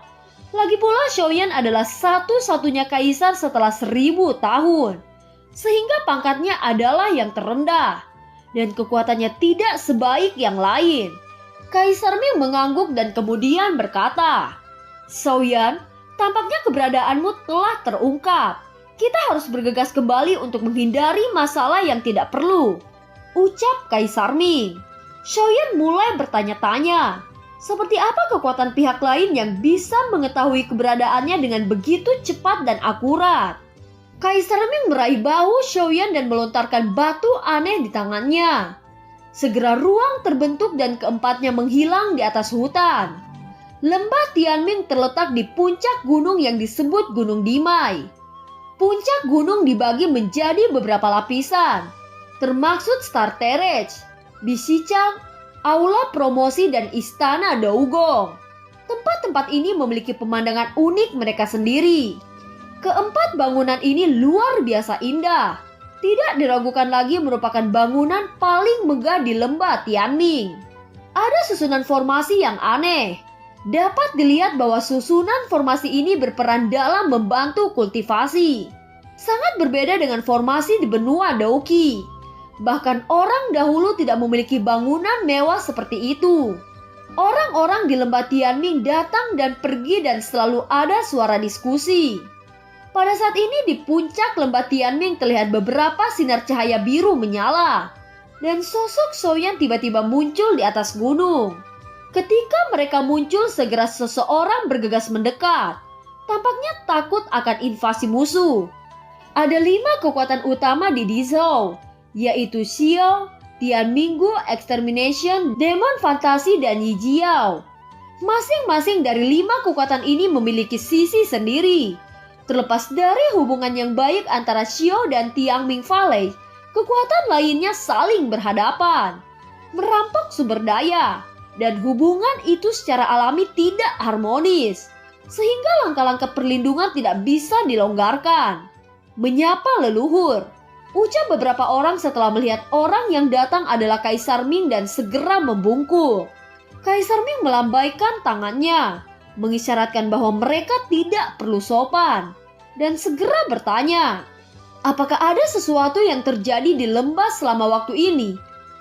Lagi pula Xiaoyan adalah satu-satunya kaisar setelah 1000 tahun. Sehingga pangkatnya adalah yang terendah. Dan kekuatannya tidak sebaik yang lain. Kaisar Ming mengangguk dan kemudian berkata, "Xiaoyan, tampaknya keberadaanmu telah terungkap. Kita harus bergegas kembali untuk menghindari masalah yang tidak perlu," ucap Kaisar Ming. Xiaoyan mulai bertanya-tanya, seperti apa kekuatan pihak lain yang bisa mengetahui keberadaannya dengan begitu cepat dan akurat. Kaisar Ming meraih bahu Xiaoyan dan melontarkan batu aneh di tangannya. Segera ruang terbentuk dan keempatnya menghilang di atas hutan. Lembah Tianming terletak di puncak gunung yang disebut Gunung Dimai. Puncak gunung dibagi menjadi beberapa lapisan, termaksud Star Terrace, Bishicang, Aula Promosi, dan Istana Dougong. Tempat-tempat ini memiliki pemandangan unik mereka sendiri. Keempat bangunan ini luar biasa indah. Tidak diragukan lagi merupakan bangunan paling megah di lembah Tianming. Ada susunan formasi yang aneh. Dapat dilihat bahwa susunan formasi ini berperan dalam membantu kultivasi. Sangat berbeda dengan formasi di benua Daoqi. Bahkan orang dahulu tidak memiliki bangunan mewah seperti itu. Orang-orang di lembah Tianming datang dan pergi dan selalu ada suara diskusi. Pada saat ini di puncak lembah Tianming terlihat beberapa sinar cahaya biru menyala. Dan sosok Xiaoyan tiba-tiba muncul di atas gunung. Ketika mereka muncul, segera seseorang bergegas mendekat. Tampaknya takut akan invasi musuh. Ada 5 kekuatan utama di Dizhou, yaitu Xiao, Tian Minggu, Extermination, Demon Fantasi, dan Yi Jiao. Masing-masing dari 5 kekuatan ini memiliki sisi sendiri. Terlepas dari hubungan yang baik antara Xiao dan Tiangming Valley, kekuatan lainnya saling berhadapan, merampok sumber daya, dan hubungan itu secara alami tidak harmonis, sehingga langkah-langkah perlindungan tidak bisa dilonggarkan. Menyapa leluhur, ucap beberapa orang setelah melihat orang yang datang adalah Kaisar Ming dan segera membungkuk. Kaisar Ming melambaikan tangannya, mengisyaratkan bahwa mereka tidak perlu sopan, dan segera bertanya, "Apakah ada sesuatu yang terjadi di lembah selama waktu ini?"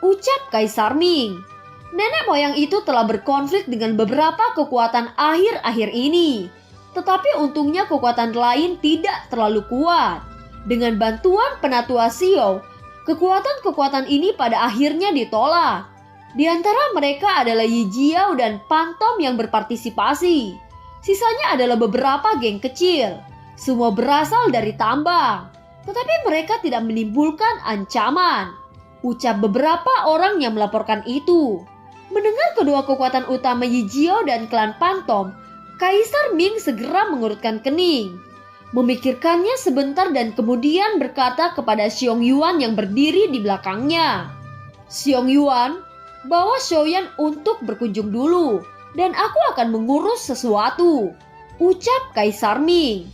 Ucap Kaisar Ming. Nenek moyang itu telah berkonflik dengan beberapa kekuatan akhir-akhir ini, tetapi untungnya kekuatan lain tidak terlalu kuat. Dengan bantuan penatua Xiao, kekuatan-kekuatan ini pada akhirnya ditolak. Di antara mereka adalah Yi Jiao dan Pantom yang berpartisipasi. Sisanya adalah beberapa geng kecil. Semua berasal dari tambang, tetapi mereka tidak menimbulkan ancaman. Ucap beberapa orang yang melaporkan itu. Mendengar kedua kekuatan utama Yi Jiao dan klan Pantom, Kaisar Ming segera mengurutkan kening. Memikirkannya sebentar dan kemudian berkata kepada Xiong Yuan yang berdiri di belakangnya, "Xiong Yuan, bawa Xiaoyan untuk berkunjung dulu, dan aku akan mengurus sesuatu," ucap Kaisar Ming.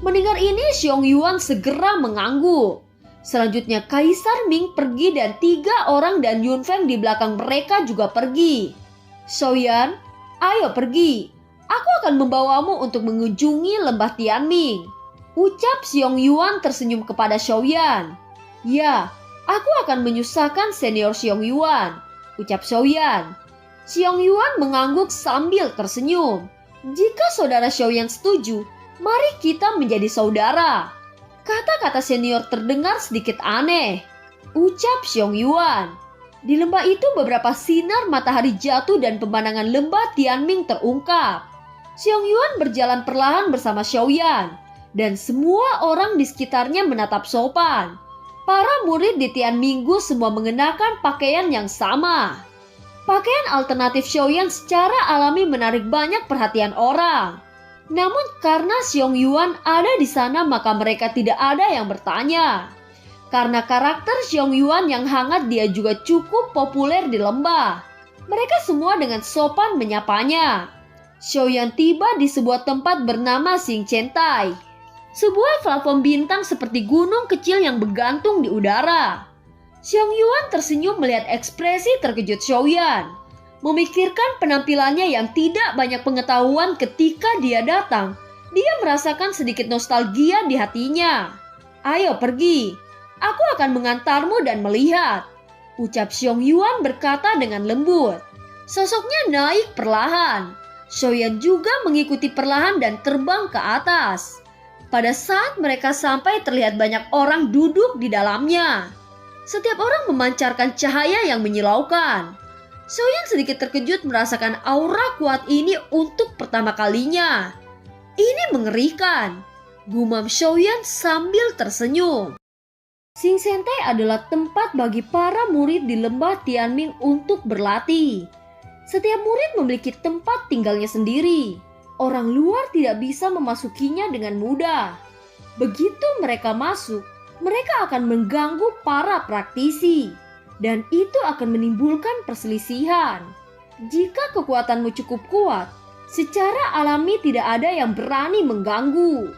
Mendengar ini, Xiong Yuan segera mengangguk. Selanjutnya Kaisar Ming pergi dan 3 orang dan Yun Feng di belakang mereka juga pergi. "Xiaoyan, ayo pergi. Aku akan membawamu untuk mengunjungi lembah Tianming," ucap Xiong Yuan tersenyum kepada Xiaoyan. "Ya, aku akan menyusahkan senior Xiong Yuan," ucap Xiaoyan. Xiong Yuan mengangguk sambil tersenyum. "Jika saudara Xiaoyan setuju, mari kita menjadi saudara." Kata-kata senior terdengar sedikit aneh, ucap Xiong Yuan. Di lembah itu beberapa sinar matahari jatuh dan pemandangan lembah Tianming terungkap. Xiong Yuan berjalan perlahan bersama Xiaoyan, dan semua orang di sekitarnya menatap sopan. Para murid di Tianminggu semua mengenakan pakaian yang sama. Pakaian alternatif Xiaoyan secara alami menarik banyak perhatian orang. Namun karena Xiong Yuan ada di sana maka mereka tidak ada yang bertanya. Karena karakter Xiong Yuan yang hangat, dia juga cukup populer di lembah. Mereka semua dengan sopan menyapanya. Xiaoyan tiba di sebuah tempat bernama Xing Chentai, sebuah platform bintang seperti gunung kecil yang bergantung di udara. Xiong Yuan tersenyum melihat ekspresi terkejut Xiaoyan. Memikirkan penampilannya yang tidak banyak pengetahuan ketika dia datang, dia merasakan sedikit nostalgia di hatinya. "Ayo pergi, aku akan mengantarmu dan melihat," ucap Xiong Yuan berkata dengan lembut. Sosoknya naik perlahan. Xiaoyan juga mengikuti perlahan dan terbang ke atas. Pada saat mereka sampai terlihat banyak orang duduk di dalamnya. Setiap orang memancarkan cahaya yang menyilaukan. Xiaoyan sedikit terkejut merasakan aura kuat ini untuk pertama kalinya. "Ini mengerikan," gumam Xiaoyan sambil tersenyum. Xing Chentai adalah tempat bagi para murid di lembah Tianming untuk berlatih. Setiap murid memiliki tempat tinggalnya sendiri. Orang luar tidak bisa memasukinya dengan mudah. Begitu mereka masuk, mereka akan mengganggu para praktisi. Dan itu akan menimbulkan perselisihan. Jika kekuatanmu cukup kuat, secara alami tidak ada yang berani mengganggu.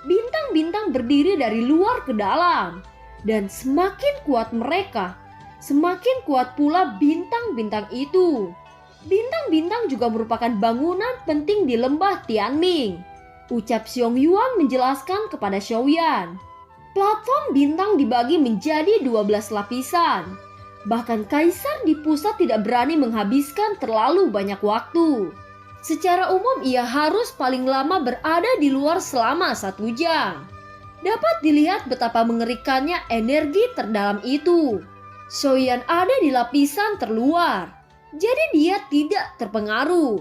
Bintang-bintang berdiri dari luar ke dalam. Dan semakin kuat mereka, semakin kuat pula bintang-bintang itu. Bintang-bintang juga merupakan bangunan penting di lembah Tianming, ucap Xiong Yuan menjelaskan kepada Xiaoyan. Platform bintang dibagi menjadi 12 lapisan. Bahkan Kaisar di pusat tidak berani menghabiskan terlalu banyak waktu. Secara umum ia harus paling lama berada di luar selama 1 jam. Dapat dilihat betapa mengerikannya energi terdalam itu. Xiaoyan ada di lapisan terluar, jadi dia tidak terpengaruh.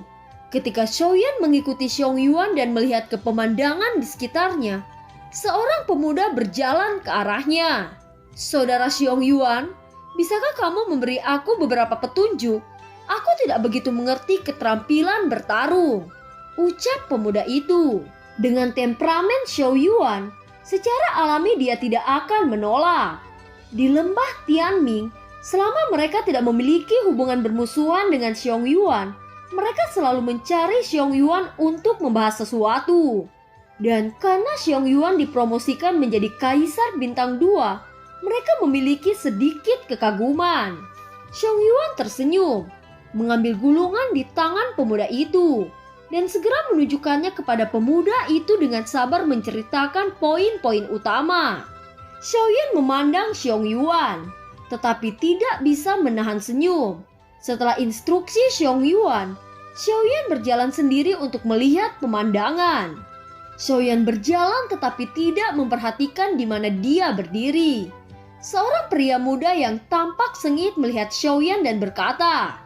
Ketika Xiaoyan mengikuti Xiong Yuan dan melihat ke pemandangan di sekitarnya, seorang pemuda berjalan ke arahnya. "Saudara Xiong Yuan, Bisakah kamu memberi aku beberapa petunjuk? Aku tidak begitu mengerti keterampilan bertarung, ucap pemuda itu. Dengan temperamen Xiao Yuan, secara alami dia tidak akan menolak. Di lembah Tianming, selama mereka tidak memiliki hubungan bermusuhan dengan Xiong Yuan, mereka selalu mencari Xiong Yuan untuk membahas sesuatu. Dan karena Xiong Yuan dipromosikan menjadi Kaisar Bintang 2, mereka memiliki sedikit kekaguman. Xiong Yuan tersenyum, mengambil gulungan di tangan pemuda itu, dan segera menunjukkannya kepada pemuda itu dengan sabar menceritakan poin-poin utama. Xiaoyan memandang Xiong Yuan, tetapi tidak bisa menahan senyum. Setelah instruksi Xiong Yuan, Xiaoyan berjalan sendiri untuk melihat pemandangan. Xiaoyan berjalan tetapi tidak memperhatikan di mana dia berdiri. Seorang pria muda yang tampak sengit melihat Xiaoyan dan berkata,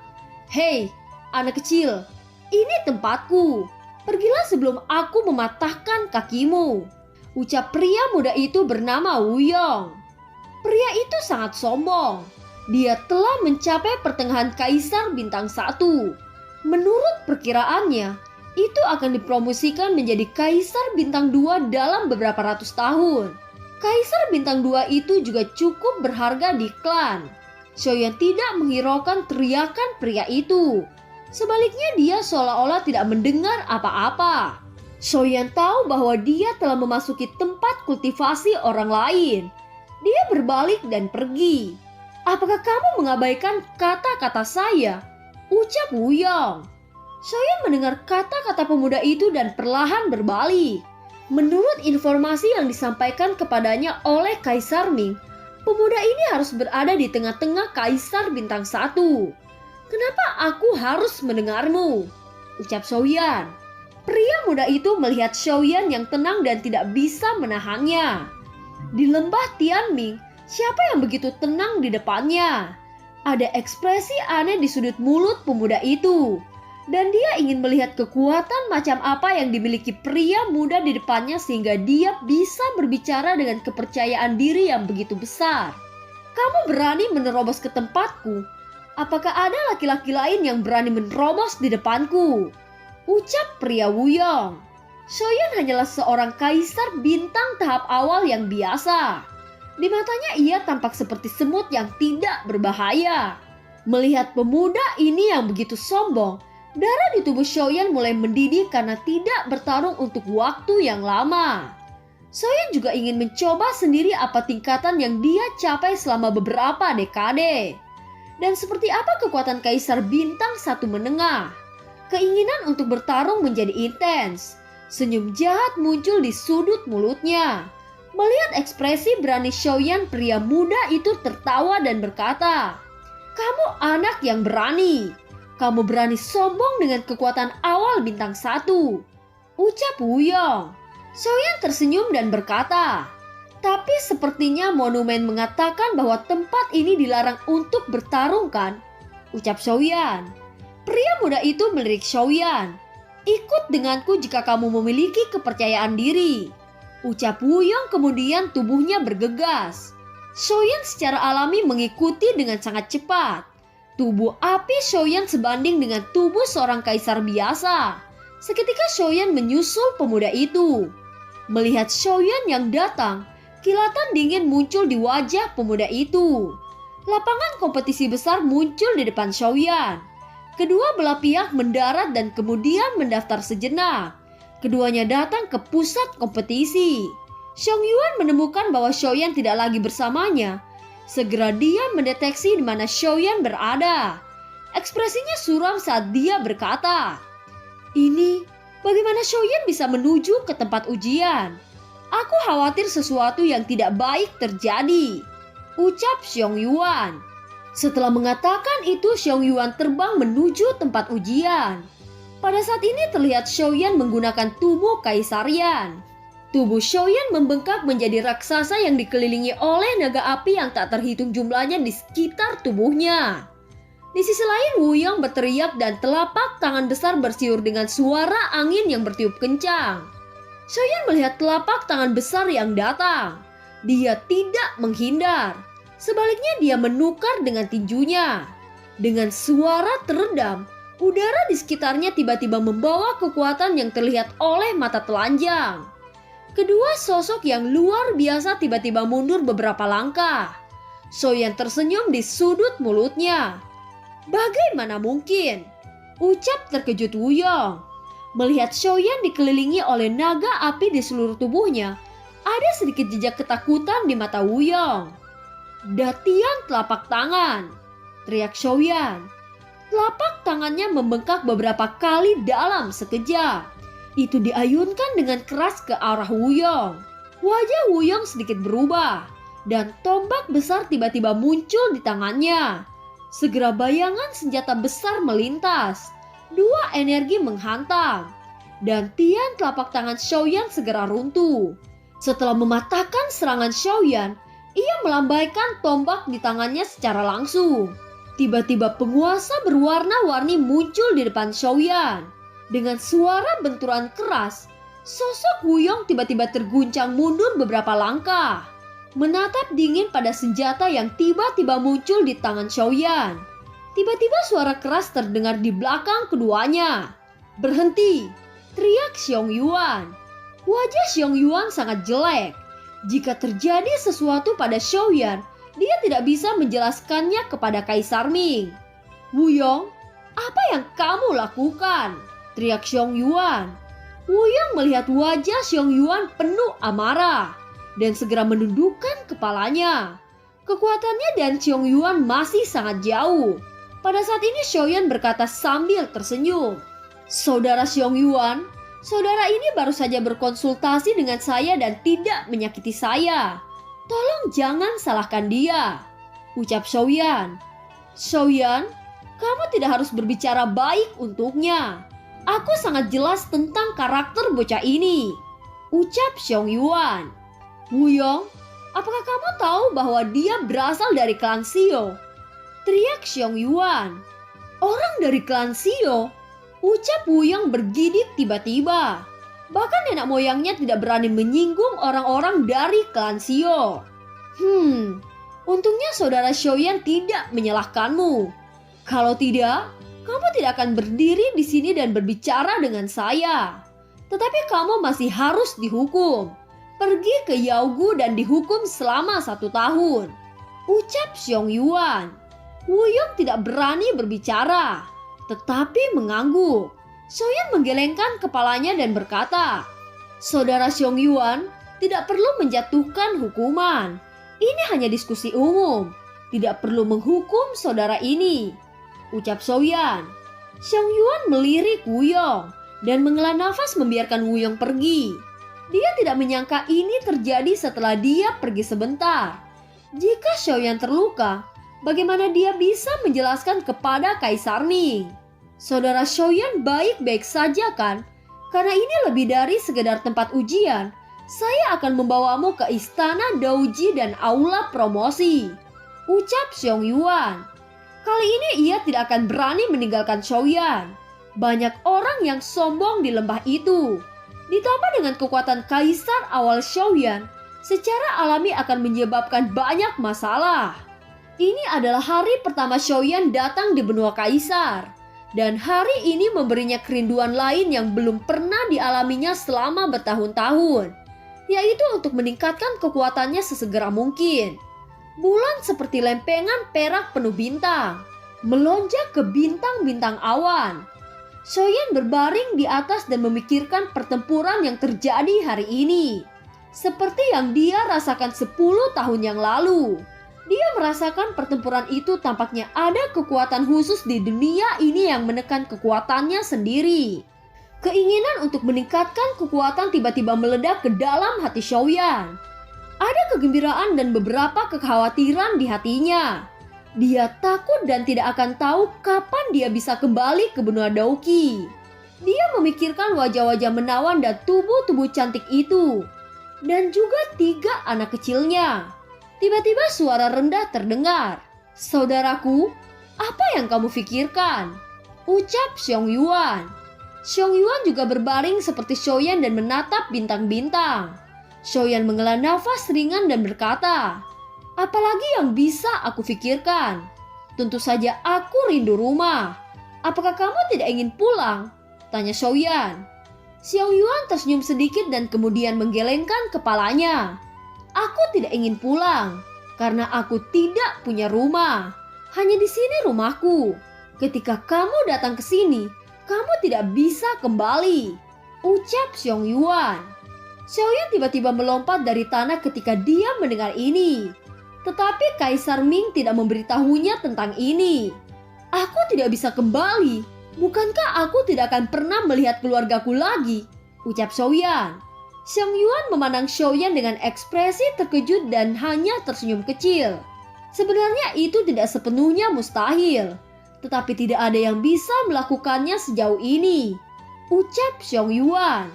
"Hei, anak kecil, ini tempatku. Pergilah sebelum aku mematahkan kakimu," ucap pria muda itu bernama Wu Yong. Pria itu sangat sombong. Dia telah mencapai pertengahan Kaisar Bintang 1. Menurut perkiraannya, itu akan dipromosikan menjadi Kaisar Bintang 2 dalam beberapa ratus tahun. Kaisar Bintang 2 itu juga cukup berharga di klan. Xiaoyan tidak menghiraukan teriakan pria itu. Sebaliknya dia seolah-olah tidak mendengar apa-apa. Xiaoyan tahu bahwa dia telah memasuki tempat kultivasi orang lain. Dia berbalik dan pergi. "Apakah kamu mengabaikan kata-kata saya?" ucap Wu Yong. Xiaoyan mendengar kata-kata pemuda itu dan perlahan berbalik. Menurut informasi yang disampaikan kepadanya oleh Kaisar Ming, pemuda ini harus berada di tengah-tengah Kaisar Bintang 1. "Kenapa aku harus mendengarmu?" ucap Xiaoyan. Pria muda itu melihat Xiaoyan yang tenang dan tidak bisa menahannya. Di lembah Tianming, siapa yang begitu tenang di depannya? Ada ekspresi aneh di sudut mulut pemuda itu. Dan dia ingin melihat kekuatan macam apa yang dimiliki pria muda di depannya sehingga dia bisa berbicara dengan kepercayaan diri yang begitu besar. "Kamu berani menerobos ke tempatku? Apakah ada laki-laki lain yang berani menerobos di depanku?" ucap pria Wu Yong. Xiaoyan hanyalah seorang kaisar bintang tahap awal yang biasa. Di matanya ia tampak seperti semut yang tidak berbahaya. Melihat pemuda ini yang begitu sombong, darah di tubuh Xiaoyan mulai mendidih karena tidak bertarung untuk waktu yang lama. Xiaoyan juga ingin mencoba sendiri apa tingkatan yang dia capai selama beberapa dekade. Dan seperti apa kekuatan Kaisar Bintang 1 menengah. Keinginan untuk bertarung menjadi intens. Senyum jahat muncul di sudut mulutnya. Melihat ekspresi berani Xiaoyan, pria muda itu tertawa dan berkata, "Kamu anak yang berani. Kamu berani sombong dengan kekuatan awal Bintang 1, ucap Wu Yong. Xiaoyan tersenyum dan berkata, "Tapi sepertinya monumen mengatakan bahwa tempat ini dilarang untuk bertarung kan?" ucap Xiaoyan. Pria muda itu melirik Xiaoyan. "Ikut denganku jika kamu memiliki kepercayaan diri," ucap Wu Yong, kemudian tubuhnya bergegas. Xiaoyan secara alami mengikuti dengan sangat cepat. Tubuh api Xiaoyan sebanding dengan tubuh seorang kaisar biasa. Seketika Xiaoyan menyusul pemuda itu. Melihat Xiaoyan yang datang, kilatan dingin muncul di wajah pemuda itu. Lapangan kompetisi besar muncul di depan Xiaoyan. Kedua belah pihak mendarat dan kemudian mendaftar sejenak. Keduanya datang ke pusat kompetisi. Xiong Yuan menemukan bahwa Xiaoyan tidak lagi bersamanya. Segera dia mendeteksi di mana Xiaoyan berada. Ekspresinya suram saat dia berkata, "Ini, bagaimana Xiaoyan bisa menuju ke tempat ujian? Aku khawatir sesuatu yang tidak baik terjadi," ucap Xiong Yuan. Setelah mengatakan itu, Xiong Yuan terbang menuju tempat ujian. Pada saat ini terlihat Xiaoyan menggunakan tubuh kaisarian. Tubuh Xiaoyan membengkak menjadi raksasa yang dikelilingi oleh naga api yang tak terhitung jumlahnya di sekitar tubuhnya. Di sisi lain, Wu Yong berteriak dan telapak tangan besar bersiul dengan suara angin yang bertiup kencang. Xiaoyan melihat telapak tangan besar yang datang. Dia tidak menghindar. Sebaliknya dia menukar dengan tinjunya. Dengan suara teredam, udara di sekitarnya tiba-tiba membawa kekuatan yang terlihat oleh mata telanjang. Kedua sosok yang luar biasa tiba-tiba mundur beberapa langkah. Xiaoyan tersenyum di sudut mulutnya. Bagaimana mungkin? Ucap terkejut Wuyong. Melihat Xiaoyan dikelilingi oleh naga api di seluruh tubuhnya, ada sedikit jejak ketakutan di mata Wuyong. Datian telapak tangan, teriak Xiaoyan. Telapak tangannya membengkak beberapa kali dalam sekejap. Itu diayunkan dengan keras ke arah Wuyong. Wajah Wuyong sedikit berubah dan tombak besar tiba-tiba muncul di tangannya. Segera bayangan senjata besar melintas. Dua energi menghantam dan tian telapak tangan Xiaoyan segera runtuh. Setelah mematahkan serangan Xiaoyan, ia melambaikan tombak di tangannya secara langsung. Tiba-tiba penguasa berwarna-warni muncul di depan Xiaoyan. Dengan suara benturan keras, sosok Wuyong tiba-tiba terguncang mundur beberapa langkah, menatap dingin pada senjata yang tiba-tiba muncul di tangan Xiaoyan. Tiba-tiba suara keras terdengar di belakang keduanya. "Berhenti!" teriak Xiong Yuan. Wajah Xiong Yuan sangat jelek. Jika terjadi sesuatu pada Xiaoyan, dia tidak bisa menjelaskannya kepada Kaisar Ming. "Wuyong, apa yang kamu lakukan?" teriak Xiong Yuan. Wuyong melihat wajah Xiong Yuan penuh amarah dan segera menundukkan kepalanya. Kekuatannya dan Xiong Yuan masih sangat jauh. Pada saat ini Xiaoyan berkata sambil tersenyum, "Saudara Xiong Yuan, saudara ini baru saja berkonsultasi dengan saya dan tidak menyakiti saya. Tolong jangan salahkan dia," ucap Xiaoyan. "Xiaoyan, kamu tidak harus berbicara baik untuknya. Aku sangat jelas tentang karakter bocah ini," ucap Xiong Yuan. "Wuyong, apakah kamu tahu bahwa dia berasal dari klan Xiao?" teriak Xiong Yuan. "Orang dari klan Xiao?" ucap Wuyong bergidik tiba-tiba. Bahkan nenek moyangnya tidak berani menyinggung orang-orang dari klan Xiao. Untungnya saudara Xiaoyan tidak menyalahkanmu. Kalau tidak, kamu tidak akan berdiri di sini dan berbicara dengan saya. Tetapi kamu masih harus dihukum. Pergi ke Yaogu dan dihukum selama 1 tahun, ucap Xiong Yuan. Wuyong tidak berani berbicara, tetapi mengangguk. Xiaoyan menggelengkan kepalanya dan berkata, "Saudara Xiong Yuan tidak perlu menjatuhkan hukuman. Ini hanya diskusi umum. Tidak perlu menghukum saudara ini," ucap Xiaoyan. Xiong Yuan melirik Wuyong dan menghela nafas membiarkan Wuyong pergi. Dia tidak menyangka ini terjadi setelah dia pergi sebentar. Jika Xiaoyan terluka, bagaimana dia bisa menjelaskan kepada Kaisar Ming? "Saudara Xiaoyan baik-baik saja kan? Karena ini lebih dari sekedar tempat ujian. Saya akan membawamu ke istana Daoji dan aula promosi," ucap Xiong Yuan. Kali ini ia tidak akan berani meninggalkan Xiaoyan. Banyak orang yang sombong di lembah itu. Ditambah dengan kekuatan kaisar awal Xiaoyan, secara alami akan menyebabkan banyak masalah. Ini adalah hari pertama Xiaoyan datang di benua kaisar. Dan hari ini memberinya kerinduan lain yang belum pernah dialaminya selama bertahun-tahun, yaitu untuk meningkatkan kekuatannya sesegera mungkin. Bulan seperti lempengan perak penuh bintang, melonjak ke bintang-bintang awan. Xiaoyan berbaring di atas dan memikirkan pertempuran yang terjadi hari ini. Seperti yang dia rasakan 10 tahun yang lalu. Dia merasakan pertempuran itu tampaknya ada kekuatan khusus di dunia ini yang menekan kekuatannya sendiri. Keinginan untuk meningkatkan kekuatan tiba-tiba meledak ke dalam hati Xiaoyan. Ada kegembiraan dan beberapa kekhawatiran di hatinya. Dia takut dan tidak akan tahu kapan dia bisa kembali ke benua Daoqi. Dia memikirkan wajah-wajah menawan dan tubuh-tubuh cantik itu. Dan juga 3 anak kecilnya. Tiba-tiba suara rendah terdengar. "Saudaraku, apa yang kamu pikirkan?" ucap Xiong Yuan. Xiong Yuan juga berbaring seperti Xiaoyan dan menatap bintang-bintang. Xiaoyan menghela nafas ringan dan berkata, Apalagi yang bisa aku pikirkan? Tentu saja aku rindu rumah. Apakah kamu tidak ingin pulang? Tanya Xiaoyan. Xiao Yuan tersenyum sedikit dan kemudian menggelengkan kepalanya. Aku tidak ingin pulang karena aku tidak punya rumah. Hanya di sini rumahku. Ketika kamu datang ke sini, kamu tidak bisa kembali, ucap Xiao Yuan. Xiao Yuan tiba-tiba melompat dari tanah ketika dia mendengar ini. Tetapi Kaisar Ming tidak memberitahunya tentang ini. Aku tidak bisa kembali. Bukankah aku tidak akan pernah melihat keluargaku lagi? Ucap Xiaoyan. Xiang Yuan memandang Xiaoyan dengan ekspresi terkejut dan hanya tersenyum kecil. Sebenarnya itu tidak sepenuhnya mustahil. Tetapi tidak ada yang bisa melakukannya sejauh ini, ucap Xiang Yuan.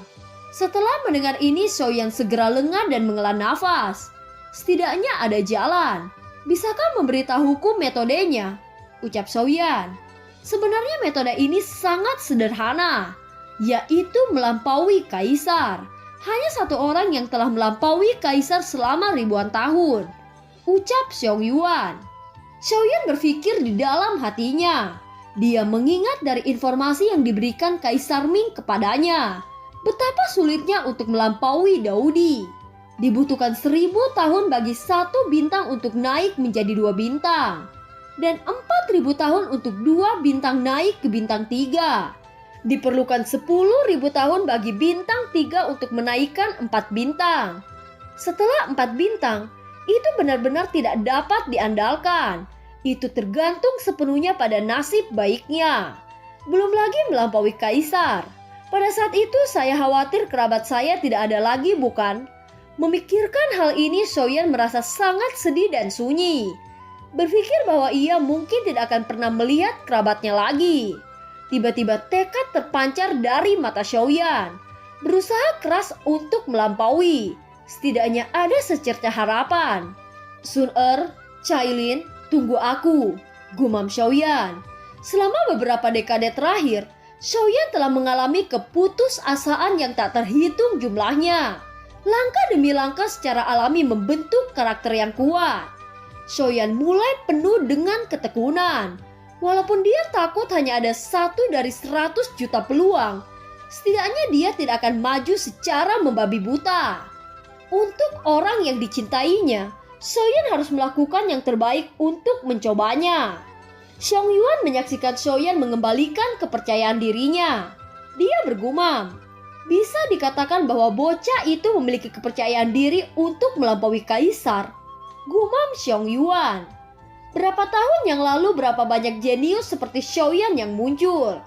Setelah mendengar ini, Xiaoyan segera lengah dan menghela nafas. Setidaknya ada jalan. Bisakah memberitahuku metodenya? Ucap Xiaoyan. Sebenarnya metode ini sangat sederhana, yaitu melampaui kaisar. Hanya satu orang yang telah melampaui kaisar selama ribuan tahun, ucap Xiao Yuan. Xiaoyan berpikir di dalam hatinya. Dia mengingat dari informasi yang diberikan Kaisar Ming kepadanya. Betapa sulitnya untuk melampaui Daudi. Dibutuhkan 1000 tahun bagi satu bintang untuk naik menjadi 2 bintang. Dan 4000 tahun untuk 2 bintang naik ke bintang 3. Diperlukan 10.000 tahun bagi bintang 3 untuk menaikkan 4 bintang. Setelah 4 bintang, itu benar-benar tidak dapat diandalkan. Itu tergantung sepenuhnya pada nasib baiknya. Belum lagi melampaui kaisar. Pada saat itu saya khawatir kerabat saya tidak ada lagi, bukan? Memikirkan hal ini, Xiaoyan merasa sangat sedih dan sunyi. Berpikir bahwa ia mungkin tidak akan pernah melihat kerabatnya lagi. Tiba-tiba tekad terpancar dari mata Xiaoyan. Berusaha keras untuk melampaui. Setidaknya ada secerca harapan. Sun-er, Cailin, tunggu aku, gumam Xiaoyan. Selama beberapa dekade terakhir, Xiaoyan telah mengalami keputusasaan yang tak terhitung jumlahnya. Langkah demi langkah secara alami membentuk karakter yang kuat. Xiaoyan mulai penuh dengan ketekunan. Walaupun dia takut hanya ada 1 dari 100 juta peluang, setidaknya dia tidak akan maju secara membabi buta. Untuk orang yang dicintainya, Xiaoyan harus melakukan yang terbaik untuk mencobanya. Xiang Yuan menyaksikan Xiaoyan mengembalikan kepercayaan dirinya. Dia bergumam, bisa dikatakan bahwa bocah itu memiliki kepercayaan diri untuk melampaui kaisar. Gumam Xiang Yuan. Berapa tahun yang lalu berapa banyak jenius seperti Xiaoyan yang muncul.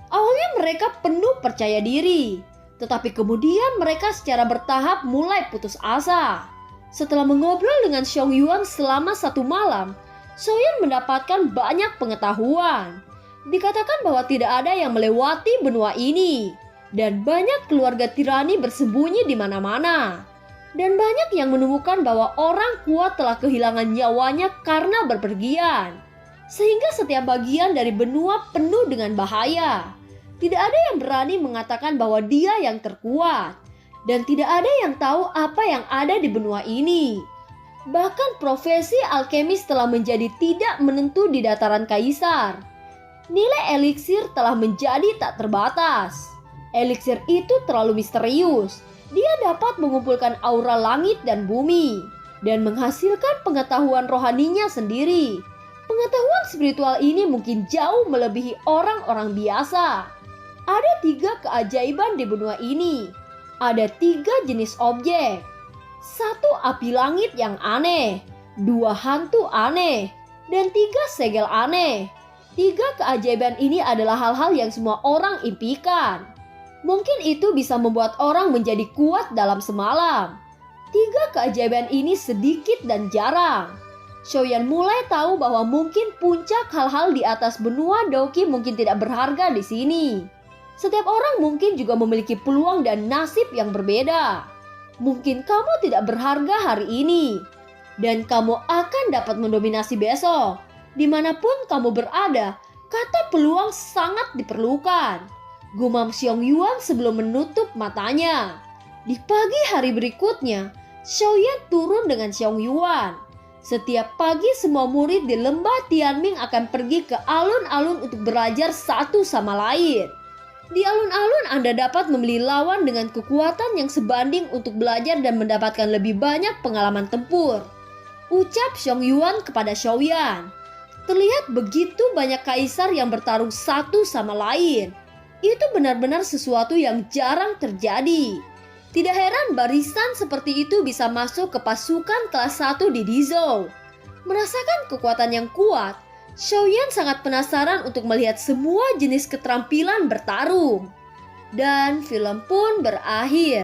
Awalnya mereka penuh percaya diri, tetapi kemudian mereka secara bertahap mulai putus asa. Setelah mengobrol dengan Xiang Yuan selama 1 malam, Xiaoyan mendapatkan banyak pengetahuan. Dikatakan bahwa tidak ada yang melewati benua ini, dan banyak keluarga tirani bersembunyi di mana-mana. Dan banyak yang menemukan bahwa orang kuat telah kehilangan nyawanya karena berpergian. Sehingga setiap bagian dari benua penuh dengan bahaya. Tidak ada yang berani mengatakan bahwa dia yang terkuat. Dan tidak ada yang tahu apa yang ada di benua ini. Bahkan profesi alkemis telah menjadi tidak menentu di dataran kaisar. Nilai eliksir telah menjadi tak terbatas. Eliksir itu terlalu misterius. Dia dapat mengumpulkan aura langit dan bumi dan menghasilkan pengetahuan rohaninya sendiri. Pengetahuan spiritual ini mungkin jauh melebihi orang-orang biasa. Ada 3 keajaiban di benua ini. Ada 3 jenis objek. 1 api langit yang aneh, 2 hantu aneh, dan 3 segel aneh. 3 keajaiban ini adalah hal-hal yang semua orang impikan. Mungkin itu bisa membuat orang menjadi kuat dalam semalam. 3 keajaiban ini sedikit dan jarang. Xiaoyan mulai tahu bahwa mungkin puncak hal-hal di atas benua Daoqi mungkin tidak berharga di sini. Setiap orang mungkin juga memiliki peluang dan nasib yang berbeda. Mungkin kamu tidak berharga hari ini, dan kamu akan dapat mendominasi besok. Dimanapun kamu berada, kata peluang sangat diperlukan. Gumam Xiang Yuan sebelum menutup matanya. Di pagi hari berikutnya, Xiaoyan turun dengan Xiang Yuan. Setiap pagi semua murid di lembah Tianming akan pergi ke alun-alun untuk belajar satu sama lain. Di alun-alun Anda dapat membeli lawan dengan kekuatan yang sebanding untuk belajar dan mendapatkan lebih banyak pengalaman tempur. Ucap Xiong Yuan kepada Xiaoyan. Terlihat begitu banyak kaisar yang bertarung satu sama lain. Itu benar-benar sesuatu yang jarang terjadi. Tidak heran barisan seperti itu bisa masuk ke pasukan kelas 1 di Dizhou. Merasakan kekuatan yang kuat, Xiaoyan sangat penasaran untuk melihat semua jenis keterampilan bertarung. Dan film pun berakhir.